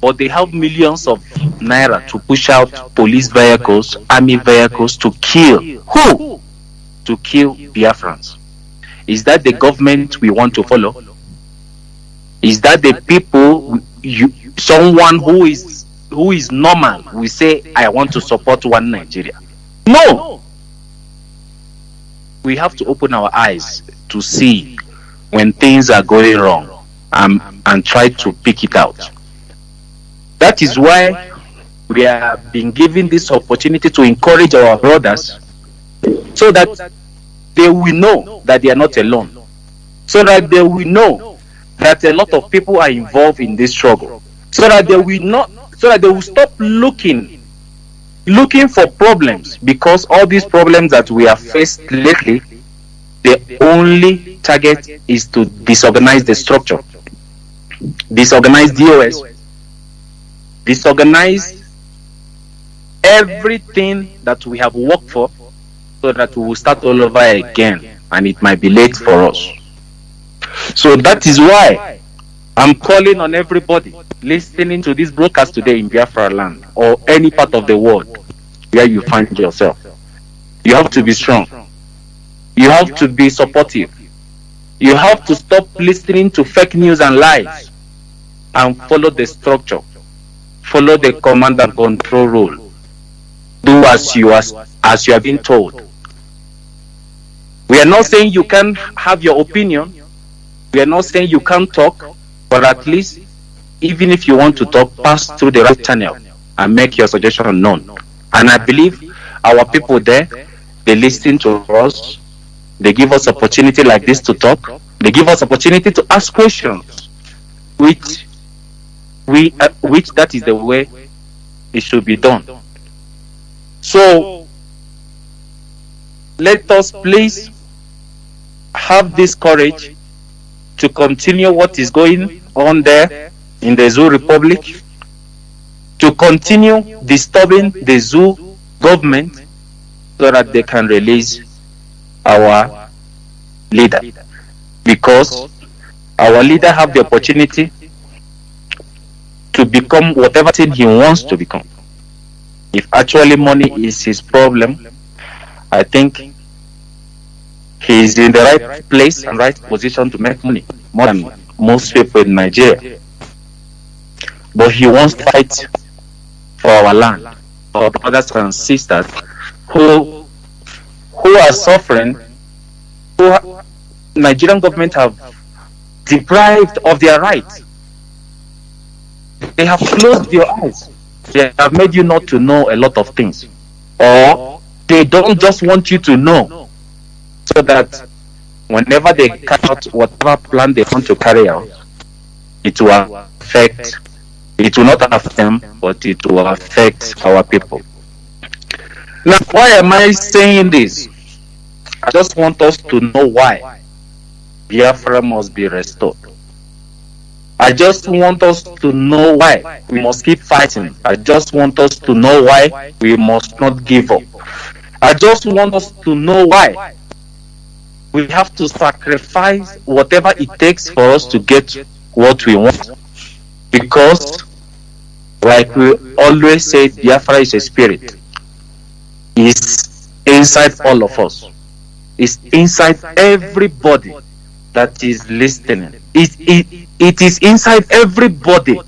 But they have millions of naira to push out police vehicles, army vehicles to kill. Who? To kill Biafrans. Is that the government we want to follow? Is that the people, someone who is normal, we say, I want to support one Nigeria? No! We have to open our eyes to see when things are going wrong and try to pick it out. That is why we have been given this opportunity to encourage our brothers so that they will know that they are not alone. So that they will know that a lot of people are involved in this struggle. So that they will stop looking for problems, because all these problems that we have faced lately, the only target is to disorganize the structure, disorganize DOS, disorganize everything that we have worked for, so that we will start all over again, and it might be late for us. So that is why I'm calling on everybody listening to this broadcast today in Biafra land or any part of the world where you find yourself. You have to be strong. You have to be supportive. You have to stop listening to fake news and lies and follow the structure. Follow the command and control rule. Do as you are being told. We are not saying you can't have your opinion. We are not saying you can't talk, but at least, even if you want to talk, pass through the right channel and make your suggestion known. And I believe our people there, they listen to us. They give us opportunity like this to talk. They give us opportunity to ask questions, which that is the way it should be done. So let us please have this courage to continue what is going on there in the Zoo Republic, to continue disturbing the Zoo government so that they can release our leader. Because our leader have the opportunity to become whatever thing he wants to become. If actually money is his problem, I think he is in the right place and right position to make money, more than most people in Nigeria. But he wants to fight for our land, for our brothers and sisters who are suffering, who Nigerian government have deprived of their rights. They have closed your eyes. They have made you not to know a lot of things. Or they don't just want you to know, so that whenever they carry out whatever plan they want to carry out, it will affect, it will not affect them, but it will affect our people. Now, why am I saying this? I just want us to know why Biafra must be restored. I just want us to know why we must keep fighting. I just want us to know why we must not give up. I just want us to know why we have to sacrifice whatever it takes for us to get what we want. Because, like we always say, Biafra is a spirit. It's inside all of us. It's inside everybody that is listening. It is inside everybody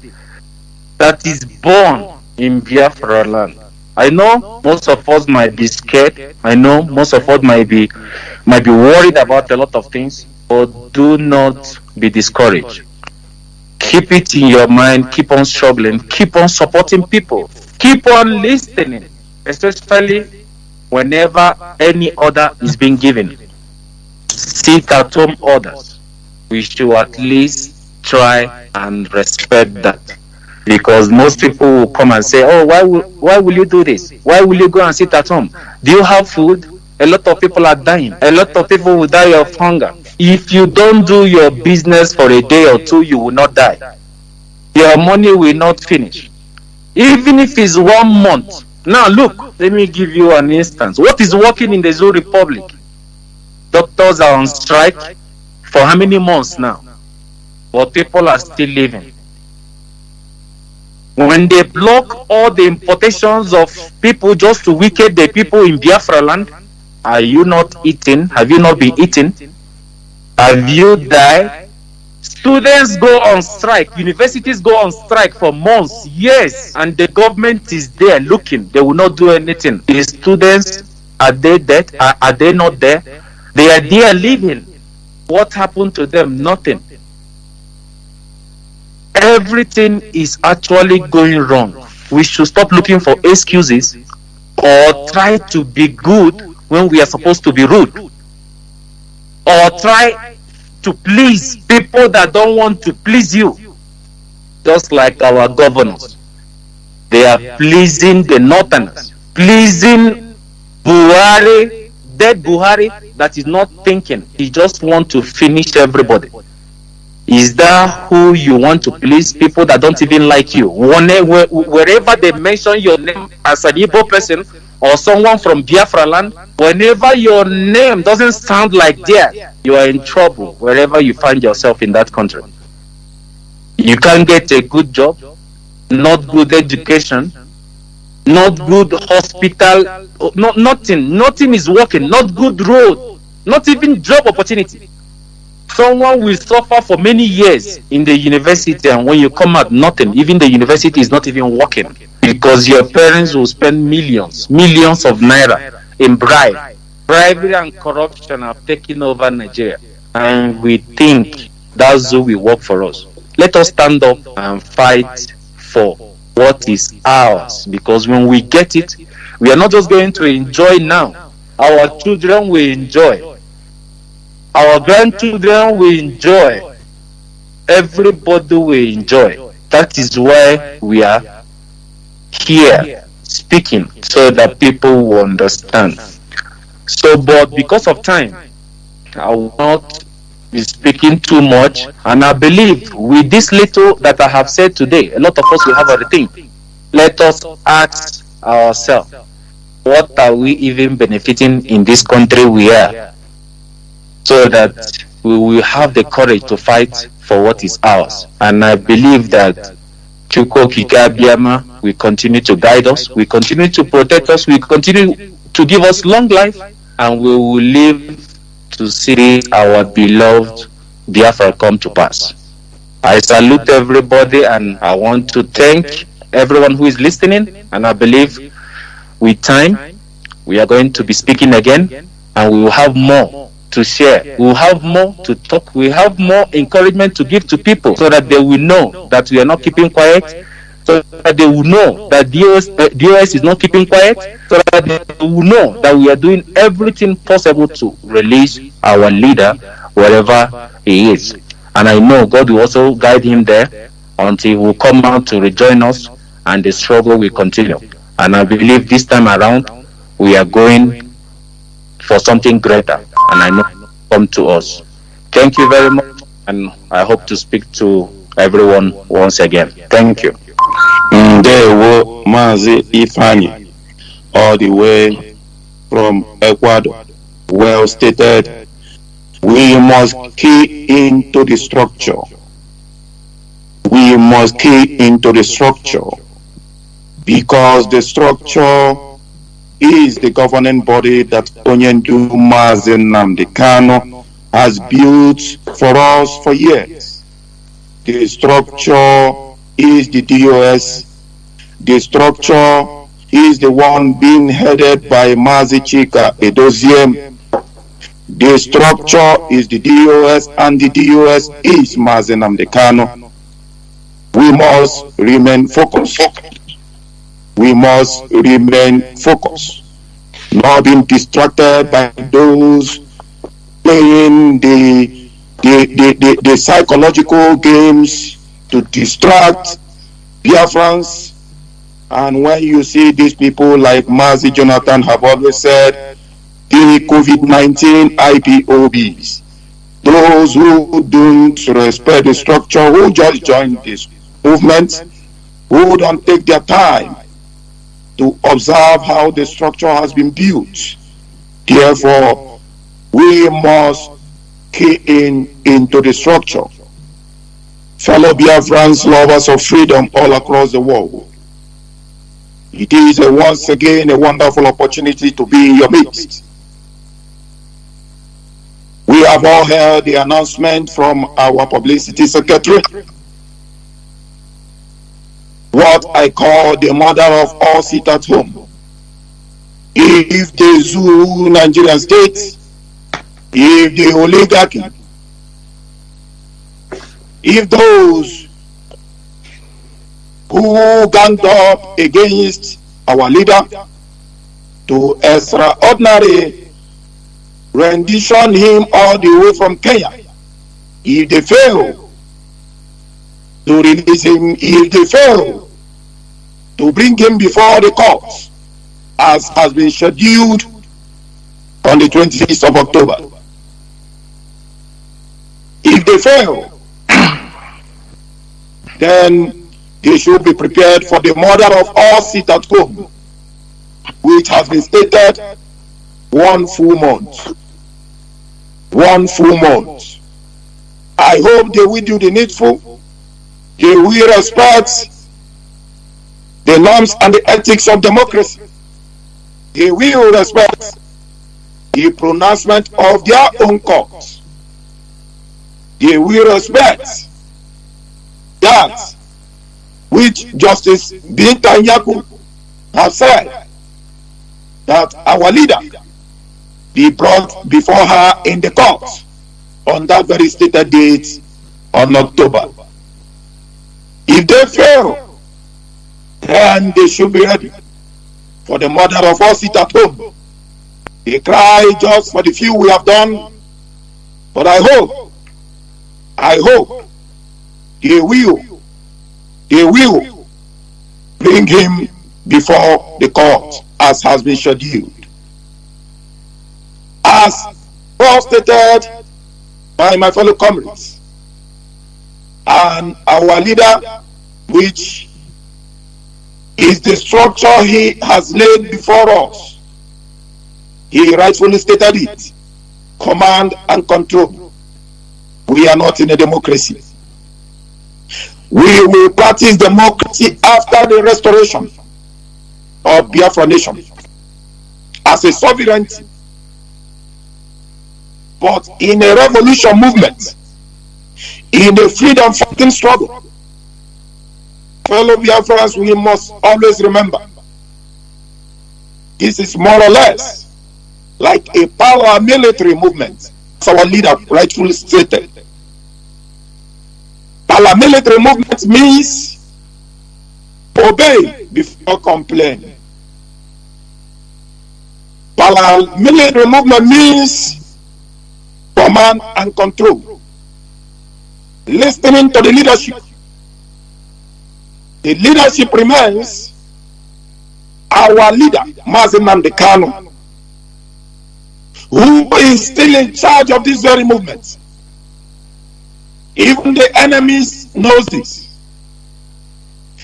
that is born in Biafra land. I know most of us might be scared. I know most of us might be worried about a lot of things, but do not be discouraged. Keep it in your mind, keep on struggling, keep on supporting people, keep on listening, especially whenever any order is being given. Sit at home orders. We should at least try and respect that, because most people will come and say, oh, why will you do this? Why will you go and sit at home? Do you have food? A lot of people are dying. A lot of people will die of hunger. If you don't do your business for a day or two, you will not die. Your money will not finish. Even if it's 1 month. Now look, let me give you an instance. What is working in the Zoo Republic? Doctors are on strike for how many months now? But people are still living. When they block all the importations of people just to weaken the people in Biafra land, are you not eating? Have you not been eating? Have you died? Students go on strike, universities go on strike for months, years, and the government is there looking. They will not do anything. The students, are they dead? Are they not there? They are there living. What happened to them? Nothing. Everything is actually going wrong. We should stop looking for excuses or try to be good when we are supposed to be rude, or try to please people that don't want to please you. Just like our governors, they are pleasing the northerners, pleasing Buhari, dead Buhari, that is not thinking. He just wants to finish everybody. Is that who you want to please? People that don't even like you. Wherever they mention your name as an Igbo person or someone from Biafra land, whenever your name doesn't sound like theirs, you are in trouble wherever you find yourself in that country. You can't get a good job, not good education, not good hospital, nothing is working, not good road, not even job opportunity. Someone will suffer for many years in the university, and when you come out, nothing. Even the university is not even working, because your parents will spend millions of naira in bribe. Bribery and corruption have taken over Nigeria, and we think that's who will work for us. Let us stand up and fight for what is ours, because when we get it, we are not just going to enjoy now. Our children will enjoy. Our grandchildren will enjoy. Everybody will enjoy. That is why we are here speaking, so that people will understand. So, but because of time, I will not be speaking too much. And I believe with this little that I have said today, a lot of us will have a thing. Let us ask ourselves, what are we even benefiting in this country we are? So that we will have the courage to fight for what is ours. And I believe that Chuko Kika Biama will continue to guide us, will continue to protect us, will continue to give us long life, and we will live to see our beloved Biafra come to pass. I salute everybody, and I want to thank everyone who is listening. And I believe with time we are going to be speaking again, and we will have more to share. We will have more to talk. We have more encouragement to give to people, so that they will know that we are not keeping quiet, so that they will know that DOS is not keeping quiet, so that they will know that we are doing everything possible to release our leader wherever he is. And I know God will also guide him there until he will come out to rejoin us and the struggle will continue. And I believe this time around we are going for something greater, and I know it will come to us. Thank you very much, and I hope to speak to everyone once again. Thank you. Ndewo Mazi Ifani, all the way from Ecuador. Well stated. We must key into the structure. We must key into the structure, because the structure is the governing body that Onyendu Mazi Nnamdi Kanu has built for us for years. The structure is the DOS. The structure is the one being headed by Mazi Chika Edoziem. The structure is the DOS, and the DOS is Mazi Nnamdi Kanu. We must remain focused. We must remain focused, not being distracted by those playing the psychological games to distract Biafrans. And when you see these people like Mazi Jonathan have always said, the COVID-19 IPOBs, those who don't respect the structure, who just join this movement, who don't take their time to observe how the structure has been built. Therefore, we must key into the structure. Fellow Biafrans, lovers of freedom all across the world, it is once again a wonderful opportunity to be in your midst. We have all heard the announcement from our publicity secretary, what I call the mother of all sit at home. If the Zulu Nigerian state, if the oligarchy, if those who ganged up against our leader to extraordinary rendition him all the way from Kenya, if they fail to release him, if they fail to bring him before the courts, as has been scheduled on the 26th of October. If they fail, then they should be prepared for the murder of all sit at home, which has been stated 1 full month. 1 full month. I hope they will do the needful. They will respect the norms and the ethics of democracy. They will respect the pronouncement of their own courts. They will respect that which Justice Binta Nyaku has said, that our leader be brought before her in the court on that very stated date on October. If they fail, then they should be ready for the murder of all sit at home. They cry just for the few we have done, but I hope they will bring him before the court as has been scheduled. As well stated by my fellow comrades and our leader, which is the structure he has laid before us. He rightfully stated it: command and control. We are not in a democracy. We will practice democracy after the restoration of Biafra nation as a sovereignty, but in a revolution movement, in a freedom fighting struggle. Fellow Biafrans, we must always remember, this is more or less like a paramilitary movement, as our leader rightfully stated. Paramilitary movement means obey before complain. Paramilitary movement means command and control. Listening to the leadership. The leadership remains our leader, Mazi Nnamdi Kanu, who is still in charge of this very movement. Even the enemies knows this.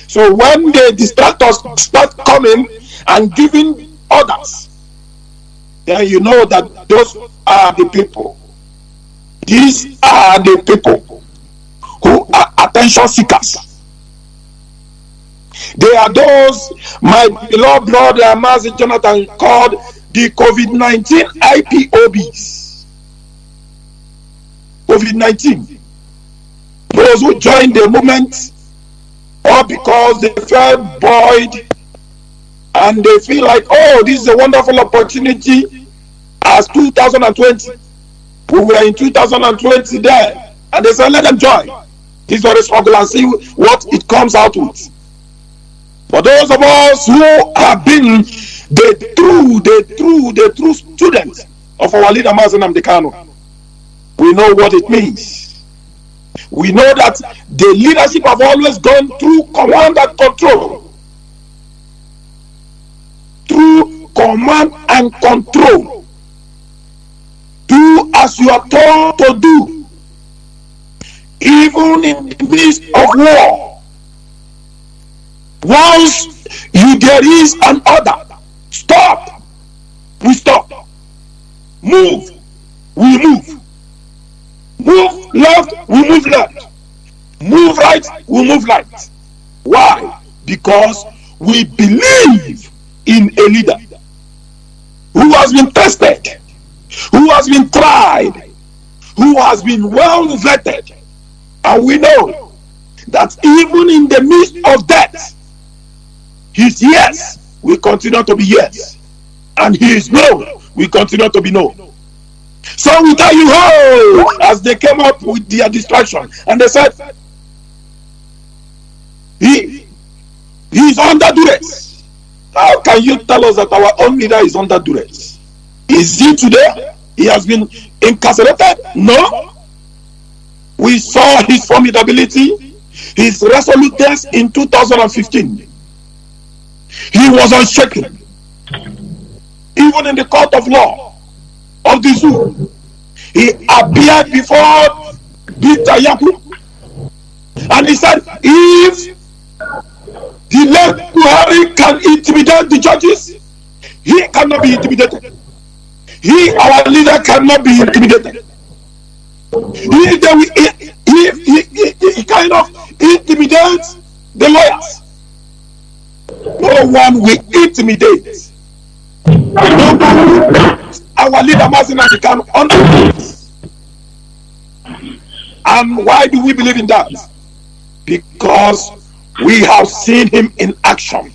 So when the distractors start coming and giving orders, then you know that those are the people. These are the people who are attention seekers. They are those my beloved brother Mazi Jonathan called the COVID-19 IPOBs. COVID-19. Those who joined the movement or because they felt buoyed and they feel like, oh, this is a wonderful opportunity as 2020. We were in 2020 there, and they said, let them join this very struggle and see what it comes out with. For those of us who have been the true students of our leader Mazi Nnamdi Kanu, we know what it means. We know that the leadership have always gone through command and control. Through command and control. Do as you are told to do. Even in the midst of war. Once there is an order, stop, we stop. Move, we move. Move left, we move left. Move right, we move right. Why? Because we believe in a leader who has been tested, who has been tried, who has been well vetted. And we know that even in the midst of death, his yes will continue to be yes, and his no will continue to be no. So we tell you how, as they came up with their distraction, and they said, he is under duress. How can you tell us that our own leader is under duress? Is he today? He has been incarcerated? No. We saw his formidability, his resoluteness in 2015. He was unshaken. Even in the court of law of the zoo, he appeared before Peter Yaku, and he said, if the late Buhari can intimidate the judges, he cannot be intimidated. He, our leader, cannot be intimidated. He kind of intimidates the lawyers. No one will intimidate. No one our leader Mazi Nnamdi Kanu under this. And why do we believe in that? Because we have seen him in action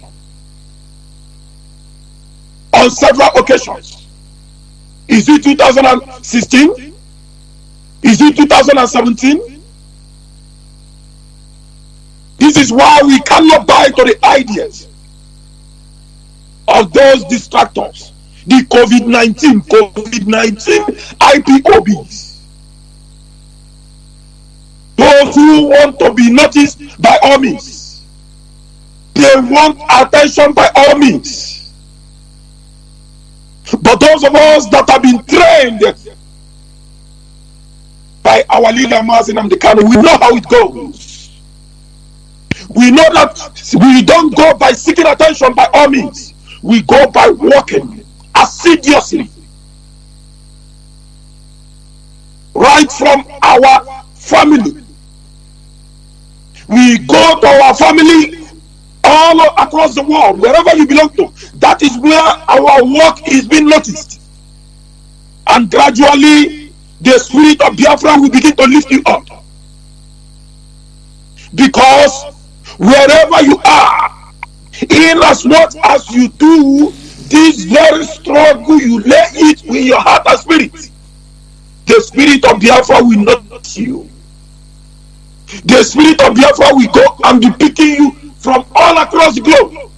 on several occasions. Is it 2016? Is it 2017? This is why we cannot buy to the ideas of those distractors, the COVID-19 IPOBs. Those who want to be noticed by all means. They want attention by all means. But those of us that have been trained by our leader Mazi Nnamdi Kanu, we know how it goes. We know that we don't go by seeking attention by all means. We go by working assiduously. Right from our family. We go to our family all across the world, wherever you belong to. That is where our work is being noticed. And gradually, the spirit of Biafra will begin to lift you up. Because wherever you are, in as much as you do this very struggle, you lay it with your heart and spirit, the spirit of Biafra will notice you. The spirit of Biafra will go and be picking you from all across the globe.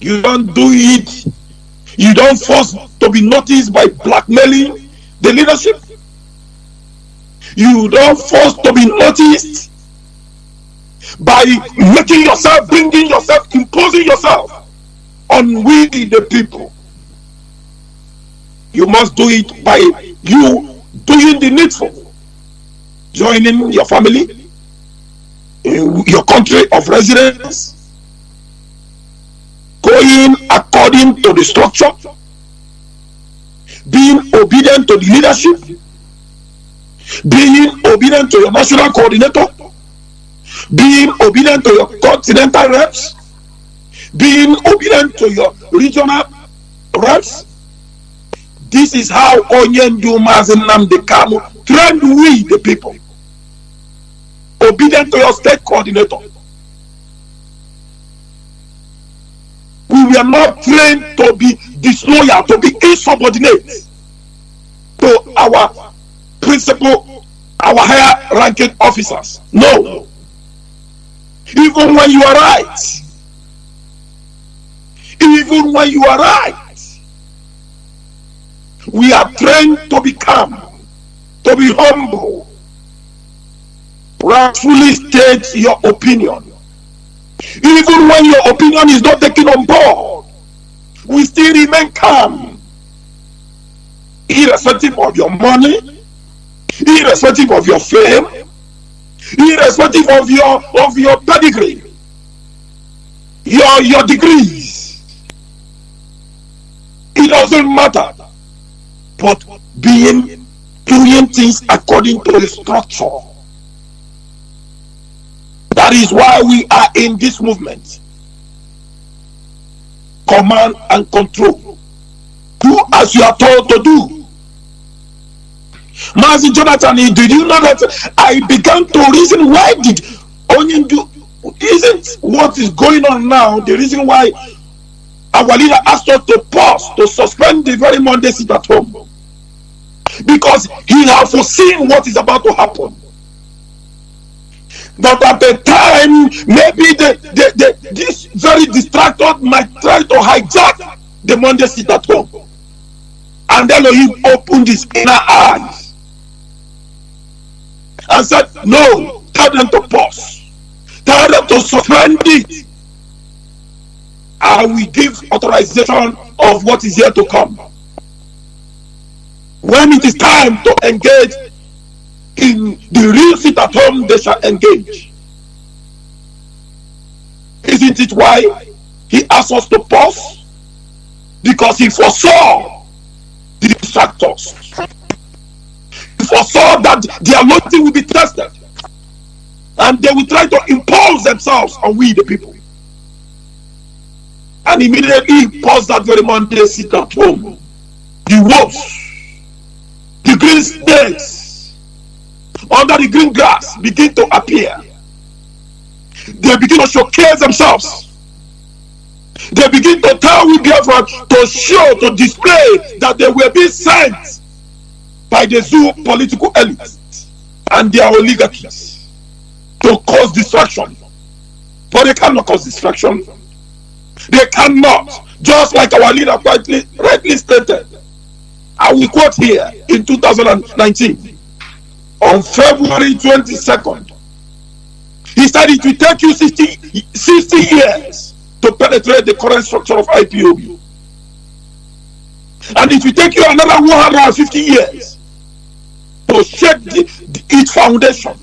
You don't do it. You don't force to be noticed by blackmailing the leadership. You don't force to be noticed by making yourself, bringing yourself, imposing yourself on we the people. You must do it by you doing the needful, joining your family in your country of residence, going according to the structure, being obedient to the leadership, being obedient to your national coordinator, being obedient to your continental reps, being obedient to your regional reps. This is how Onyendu Mazi Nnamdi Kanu trained we the people. Obedient to your state coordinator. We were not trained to be disloyal, to be insubordinate to our principal, our higher ranking officers. No. Even when you are right. Even when you are right. We are trained to be calm, to be humble, rightfully state your opinion. Even when your opinion is not taken on board, we still remain calm, irrespective of your money, irrespective of your fame, irrespective of your pedigree, your degrees. It doesn't matter. But doing things according to the structure. That is why we are in this movement. Command and control. Do as you are told to do. Mazi Jonathan, did you know that I began to reason why did Onyendu, isn't what is going on now the reason why our leader asked us to pause, to suspend the very Monday sit at home? Because he has foreseen what is about to happen. That at the time, maybe this very distracted might try to hijack the Monday sit at home. And then he opened his inner eyes and said, no, tell them to pause. Tell them to suspend it. I will give authorization of what is here to come. When it is time to engage in the real sit at home, they shall engage. Isn't it why he asked us to pause? Because he foresaw the distractors. He foresaw that their loyalty will be tested. And they will try to impose themselves on we the people. And immediately paused that very Monday sit at home. The wolves, the green snakes under the green grass begin to appear. They begin to showcase themselves. They begin to tell we Biafra, to show, to display that they were being sent by the zoo political elites and their oligarchies to cause distraction. But they cannot cause distraction. They cannot. Just like our leader rightly stated. I will quote here in 2019, on February 22nd, he said it will take you 60 years to penetrate the current structure of IPOB. And it will take you another 150 years to shake its foundation.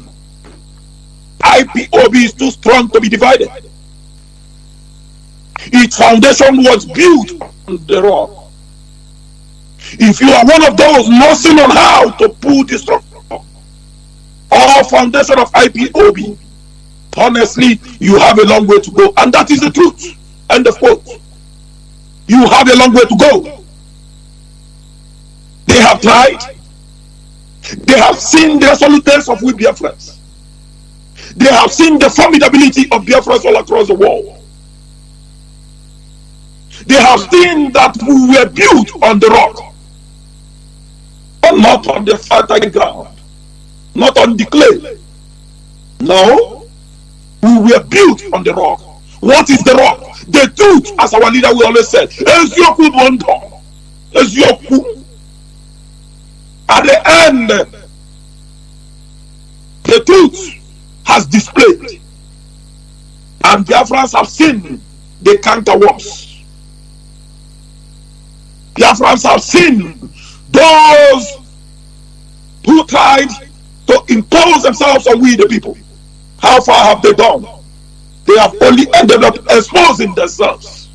IPOB is too strong to be divided. Its foundation was built on the rock. If you are one of those nursing on how to pull this structure or foundation of IPOB, honestly, you have a long way to go. And that is the truth. End of quote. You have a long way to go. They have tried. They have seen the resoluteness of we Biafrans. They have seen the formidability of Biafrans all across the world. They have seen that we were built on the rock, not on the fertile ground, not on the clay. No, we were built on the rock. What is the rock? The truth, as our leader will always say, Ezioku Bondo. Ezioku. At the end, truth has displayed, and Biafrans have seen the counter wars. Biafrans have seen those who tried to impose themselves on we the people. How far have they gone? They have only ended up exposing themselves.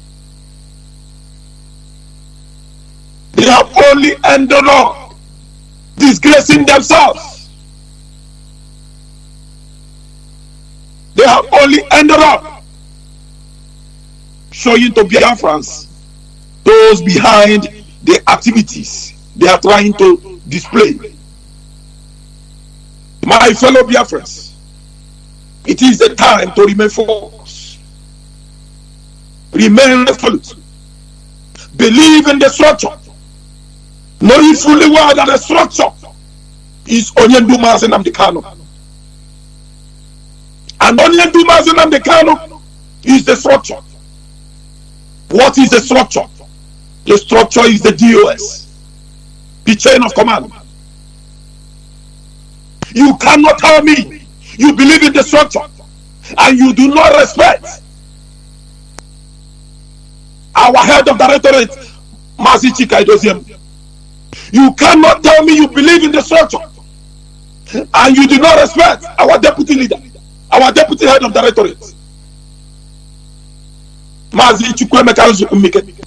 They have only ended up disgracing themselves. They have only ended up showing to Biafrans those behind the activities they are trying to display. My fellow Biafrans, it is the time to remain focused, remain resolute, believe in the structure, knowing fully well that the structure is Mazi Nnamdi Kanu. And Mazi Nnamdi Kanu is the structure. What is the structure? The structure is the DOS, the chain of command. You cannot tell me you believe in the structure and you do not respect our head of directorate, Mazi Nnamdi. You cannot tell me you believe in the structure and you do not respect our deputy leader, our deputy head of directorate, Mazi Nnamdi.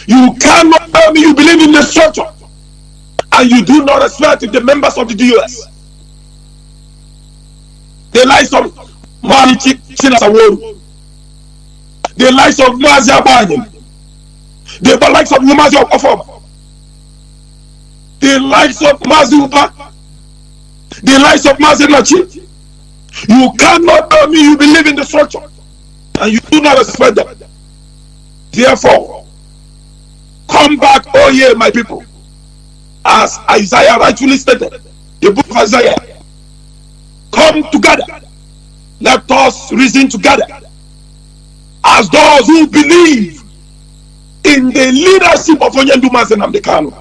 You cannot tell me you believe in the structure and you do not respect the members of the DOS. The likes of Mazi Nnamdi, the likes of Mazi Nnamdi, the likes of Mazi Nnamdi, the likes of Mazi Uba, the likes of Mazi Nnamdi. You cannot tell me you believe in the structure and you do not respect them. Therefore, come back, oh ye my people, as Isaiah rightfully stated, the book of Isaiah. Come together, let us reason together as those who believe in the leadership of Mazi Nnamdi Kanu,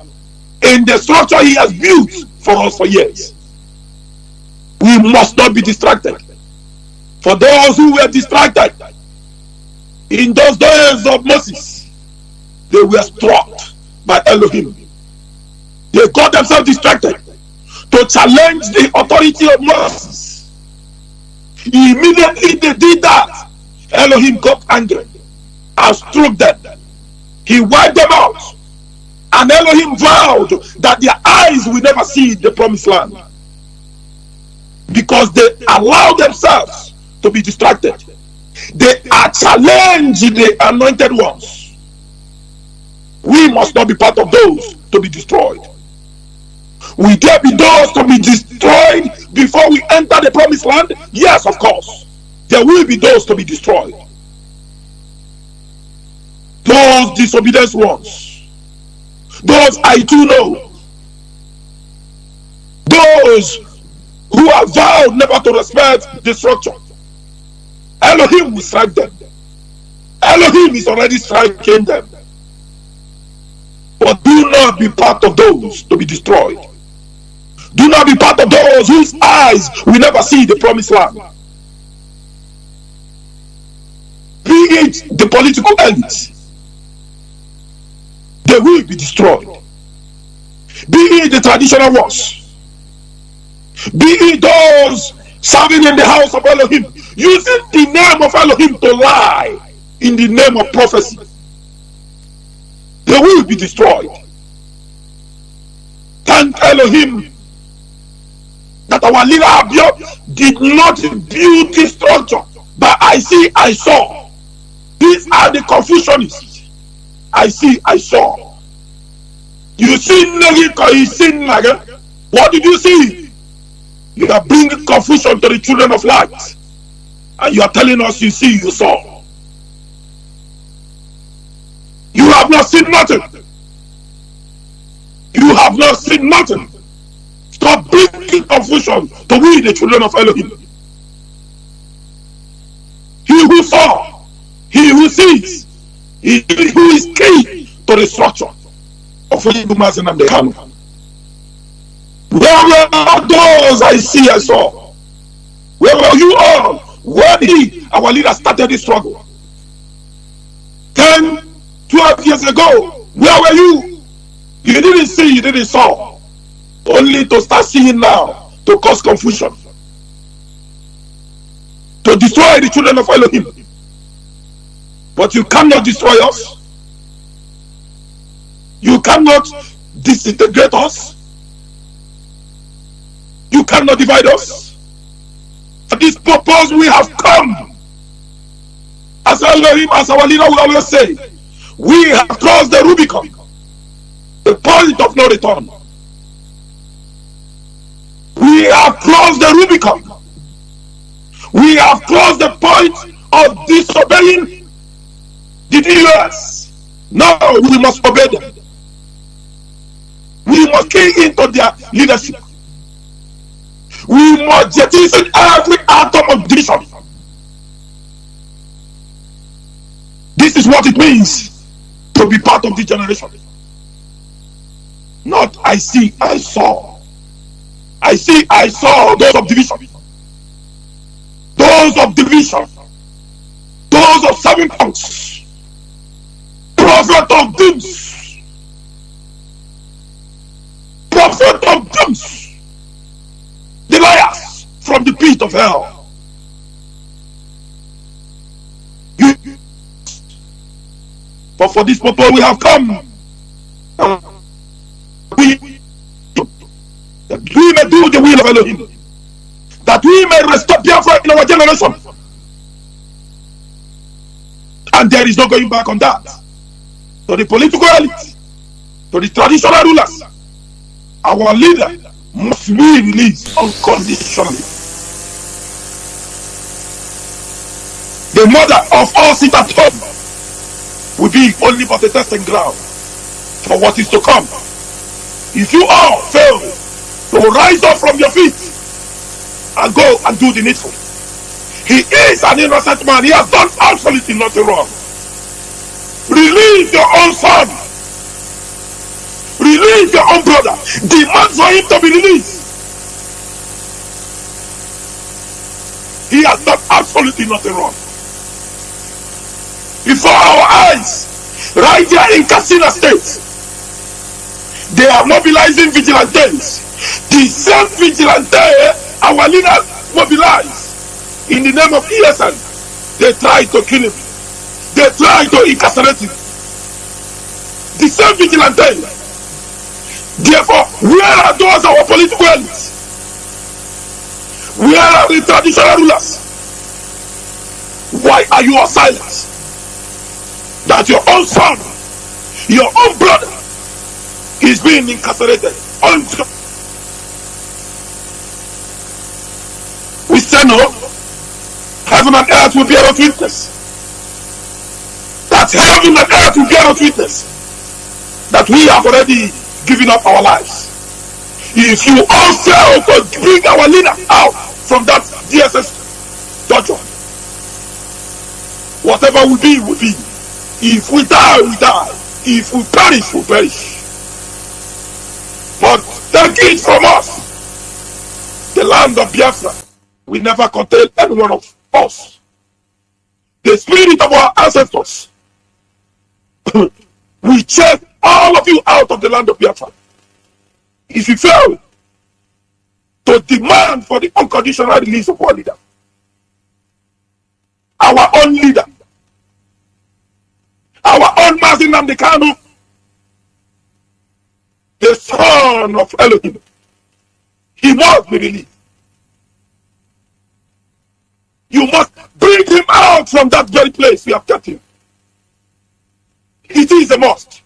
in the structure he has built for us for years. We must not be distracted. For those who were distracted in those days of Moses, they were struck by Elohim. They got themselves distracted to challenge the authority of Moses. Immediately they did that, Elohim got angry and struck them. He wiped them out, and Elohim vowed that their eyes will never see the promised land, because they allowed themselves to be distracted. They are challenging the anointed ones. We must not be part of those to be destroyed. Will there be those to be destroyed before we enter the promised land? Yes, of course. There will be those to be destroyed. Those disobedient ones. Those I do know. Those who have vowed never to respect the structure. Elohim will strike them. Elohim is already striking them. But do not be part of those to be destroyed. Do not be part of those whose eyes will never see the promised land. Be it the political elite, they will be destroyed. Be it the traditional ones, be it those serving in the house of Elohim, using the name of Elohim to lie in the name of prophecy, they will be destroyed. Thank Elohim that our leader Abio did not build this structure, but I saw. These are the Confucianists. I saw. You see, what did you see? You are bringing confusion to the children of light, and you are telling us you see, you saw. You have not seen nothing. You have not seen nothing. Stop bringing confusion to we, the children of Elohim. He who saw, he who sees, he who is key to the structure of Mazi Nnamdi Kanu. Where were all those I saw? Where were you all when our leader, started this struggle? 10, 12 years ago, where were you? You didn't see, you didn't saw. Only to start seeing now, to cause confusion, to destroy the children of Elohim. But you cannot destroy us. You cannot disintegrate us. You cannot divide us. For this purpose we have come. As Elohim, as our leader will always say, we have crossed the Rubicon, the point of no return. We have crossed the Rubicon. We have crossed the point of disobeying the US. Now we must obey them. We must key into their leadership. We must jettison every atom of division. This is what it means to be part of this generation. Not I see, I saw. I see, I saw those of division. Those of division. Those of 7 points. Prophet of dooms. Prophet of dooms. The liars from the pit of hell. But for this purpose we have come. That we may do the will of Elohim. That we may restore Biafra in our generation. And there is no going back on that. To the political elite, to the traditional rulers, our leader must be released unconditionally. The mother of all sit at home will be only but a testing ground for what is to come. If you all fail to rise up from your feet and go and do the needful, he is an innocent man. He has done absolutely nothing wrong. Release your own son. Release your own brother. Demand for him to be released. He has done absolutely nothing wrong. Before our eyes, right here in Katsina State, they are mobilizing vigilantes. The same vigilante our leaders mobilized in the name of ESN. They try to kill him. They try to incarcerate him. The same vigilante. Therefore, where are those our political elites? Where are the traditional rulers? Why are you all silent? That your own son, your own brother is being incarcerated. We say no. Heaven and earth will bear us witness. That heaven and earth will bear us witness. That we have already given up our lives. If you all fail to bring our leader out from that DSS torture, whatever will be, will be. If we die, we die. If we perish, we perish. But take it from us. The land of Biafra will never contain any one of us. The spirit of our ancestors will chase all of you out of the land of Biafra. If you fail to demand for the unconditional release of our leader, our own leader, our own Mazi Nnamdi Kanu, the son of Elohim, he must be released. You must bring him out from that very place we have kept him. It is a must.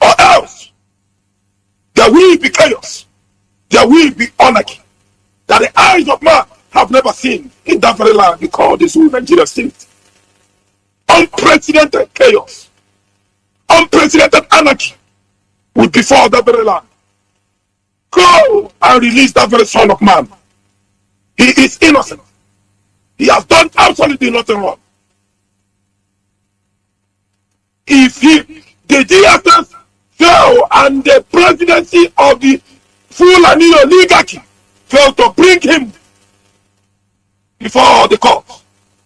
Or else, there will be chaos. There will be anarchy that the eyes of man have never seen in that very land we call this Nigeria state. Unprecedented chaos, unprecedented anarchy will befall that very land. Go and release that very son of man. He is innocent. He has done absolutely nothing wrong. If the DSS fail and the presidency of the Fulani oligarchy failed to bring him before the court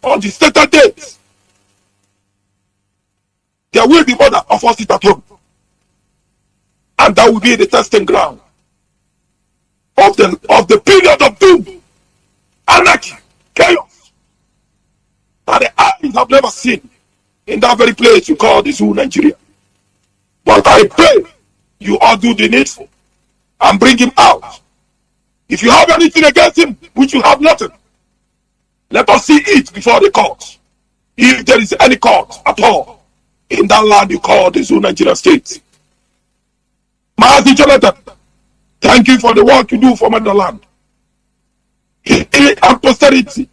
on the stated dates, there will be murder of us at home. And that will be the testing ground of the period of doom, anarchy, chaos that the eyes have never seen in that very place you call the zoo Nigeria. But I pray you all do the needful and bring him out. If you have anything against him, which you have nothing, let us see it before the court. If there is any court at all in that land you call the zoo Nigeria state. Mazi Jonathan, thank you for the work you do for motherland. And posterity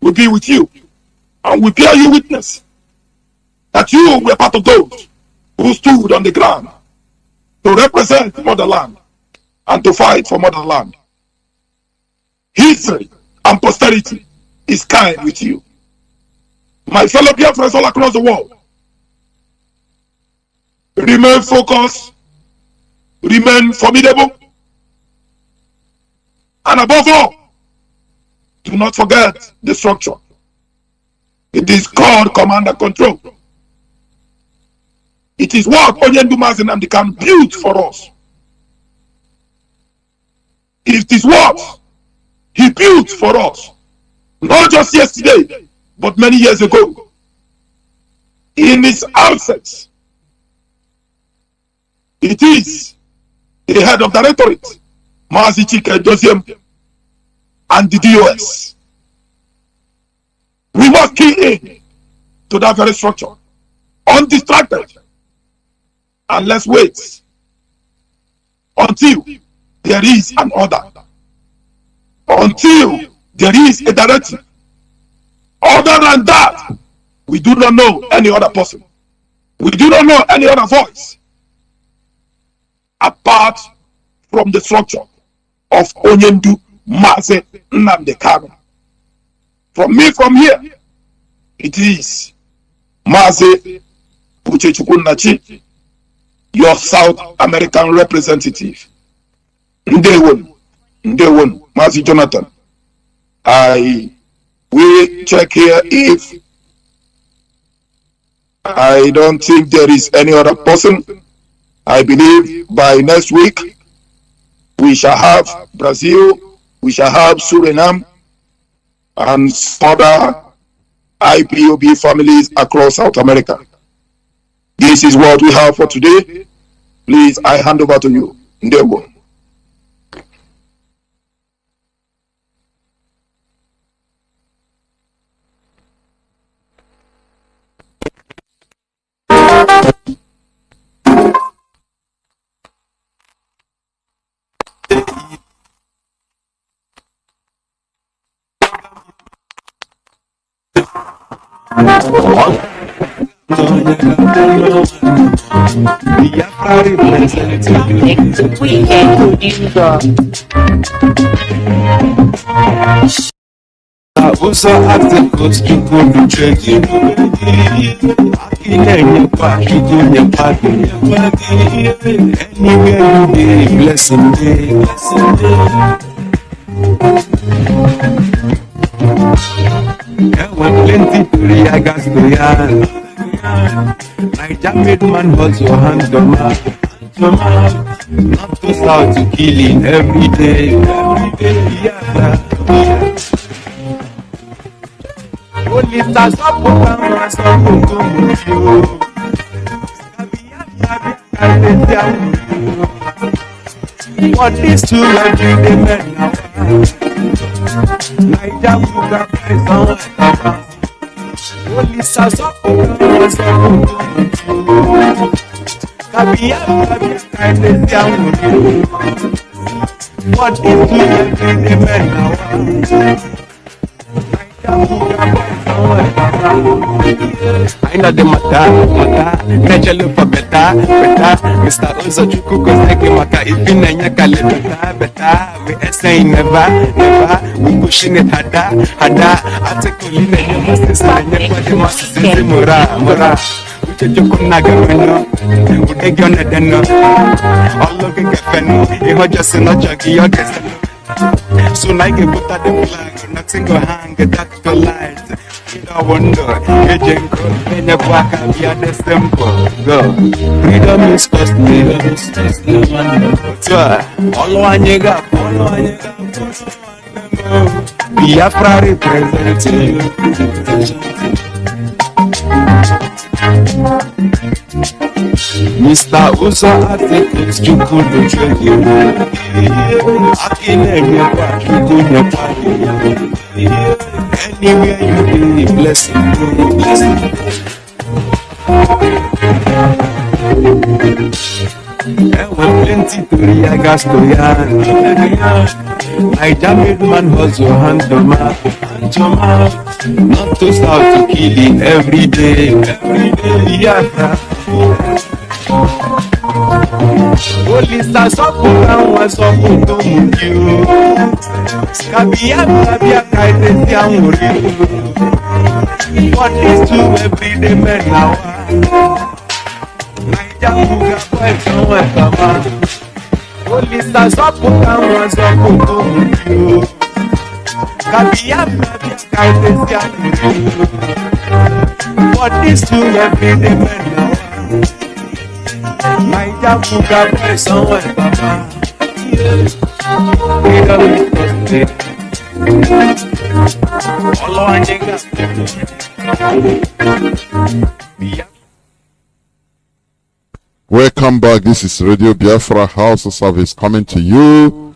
will be with you, and we bear you witness that you were part of those who stood on the ground to represent motherland and to fight for motherland. History and posterity is kind with you. My fellow Biafrans all across the world, remain focused, remain formidable, and above all, do not forget the structure. It is called command and control. It is what Mazi Nnamdi Kanu built for us. It is what he built for us, not just yesterday, but many years ago. In his absence, it is the head of directorate, Mazi Josiem, and the DOS. We must key in to that very structure, undistracted, and let's wait until there is an order, until there is a directive. Other than that, we do not know any other person. We do not know any other voice apart from the structure of Mazi Nnamdi Kanu. From here, it is Mazi Nnamdi, your South American representative. Ndewon, Mazi Jonathan. I will check here if I don't think there is any other person. I believe by next week we shall have Brazil, we shall have Suriname, and other IPOB families across South America. This is what we have for today. Please, I hand over to you. Ndewo. Biafra representative. Weekend producer. Also articles to go to trading. Anywhere you day, blessing day. When plenty prayer gas to yarn. Naija made man hustle hand to mouth. Not to start to killing every day. Only that's up and some go what is to love you, the men now? Naija we got somewhere. Only that's up and some go what is to love you, the men now? Naija we got somewhere. I know the matter, naturally for better. Mr. Ozo Chuku goes like maka. If in a nyaka better. We saying never. We pushing it harder. I take a little bit of my never must say mora. Chukunagameno, Udegona Deno, all looking at Fenno, a just in a juggy or guest. So, like a put at the flag, nothing go hang, that's the light. You don't wonder, agent code, then a quack, via the simple. Go, freedom is costly, all one you got, Biafra representing. Mr. Usa Atikos Chukudu Chuku Akine Nyepa Chuku Nyepa anywhere you be blessing and when plenty to Riagas to Yan I jammed man hustle hand to mouth not to start to kill it every day Biafra Olisa sọpụrụ was sọpụrụ to you. Kabia kaitesi anwụrụ. What is to everyday men now? Naija buga boy somewhere kama. Olisa sọpụrụ was sọpụrụ to you. Kabia kaitesi anwụrụ. What is to everyday men now? Naija buga boy somewhere kama. Welcome back. This is Radio Biafra House-a-Service coming to you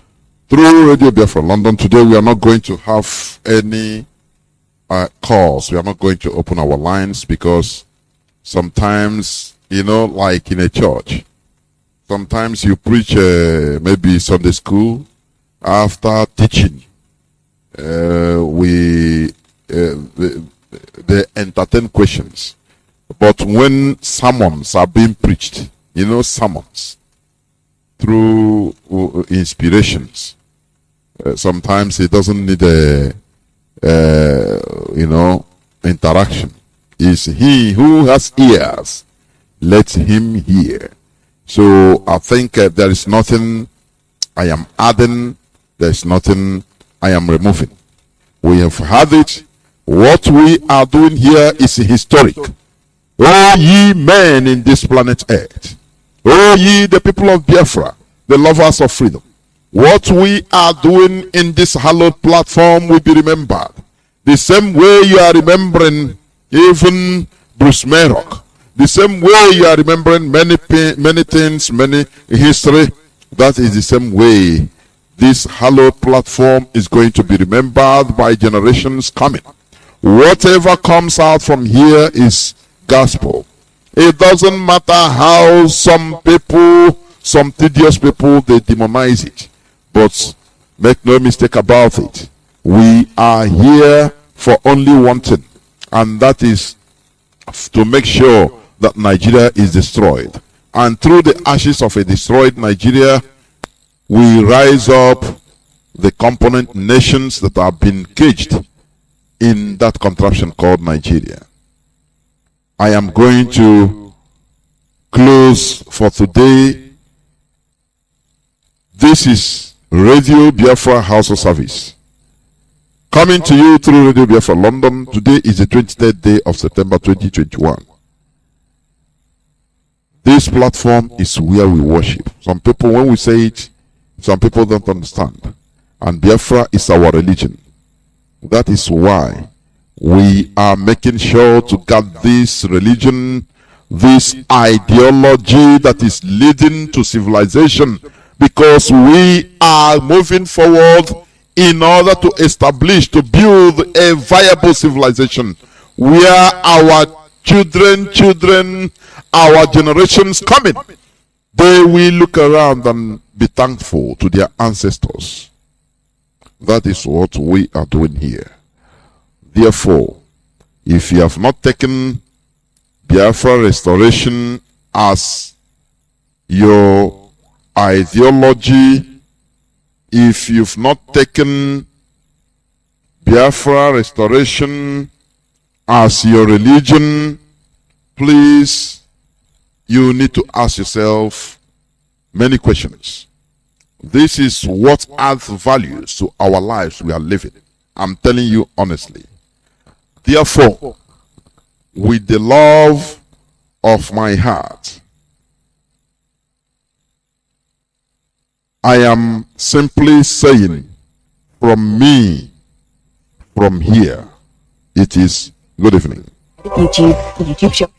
through Radio Biafra London. Today we are not going to have any calls. We are not going to open our lines because sometimes, you know, like in a church, sometimes you preach maybe Sunday school. After teaching, they entertain questions. But when sermons are being preached, you know, sermons through inspirations, sometimes it doesn't need you know, interaction. Is he who has ears, let him hear. So I think there is nothing I am adding. There's nothing I am removing. We have had it. What we are doing here is historic. O ye men in this planet Earth, O ye the people of Biafra, the lovers of freedom, what we are doing in this hallowed platform will be remembered. The same way you are remembering even Bruce Merrock, the same way you are remembering many things, many history, that is the same way this hallowed platform is going to be remembered by generations coming. Whatever comes out from here is gospel. It doesn't matter how some people, some tedious people, they demonize it. But make no mistake about it. We are here for only one thing, and that is to make sure that Nigeria is destroyed. And through the ashes of a destroyed Nigeria, we rise up the component nations that have been caged in that contraption called Nigeria. I am going to close for today. This is Radio Biafra House-a-Service, coming to you through Radio Biafra London. Today is the 23rd day of September 2021. This platform is where we worship. Some people, when we say it, some people don't understand. And Biafra is our religion. That is why we are making sure to get this religion, this ideology that is leading to civilization, because we are moving forward in order to establish, to build a viable civilization where our children, our generations coming, they will look around and be thankful to their ancestors. That is what we are doing here. Therefore, if you have not taken Biafra restoration as your ideology, if you've not taken Biafra restoration as your religion, please, you need to ask yourself many questions. This is what adds values to our lives we are living. I'm telling you honestly. Therefore, with the love of my heart, I am simply saying, from me, from here, it is good evening. YouTube show.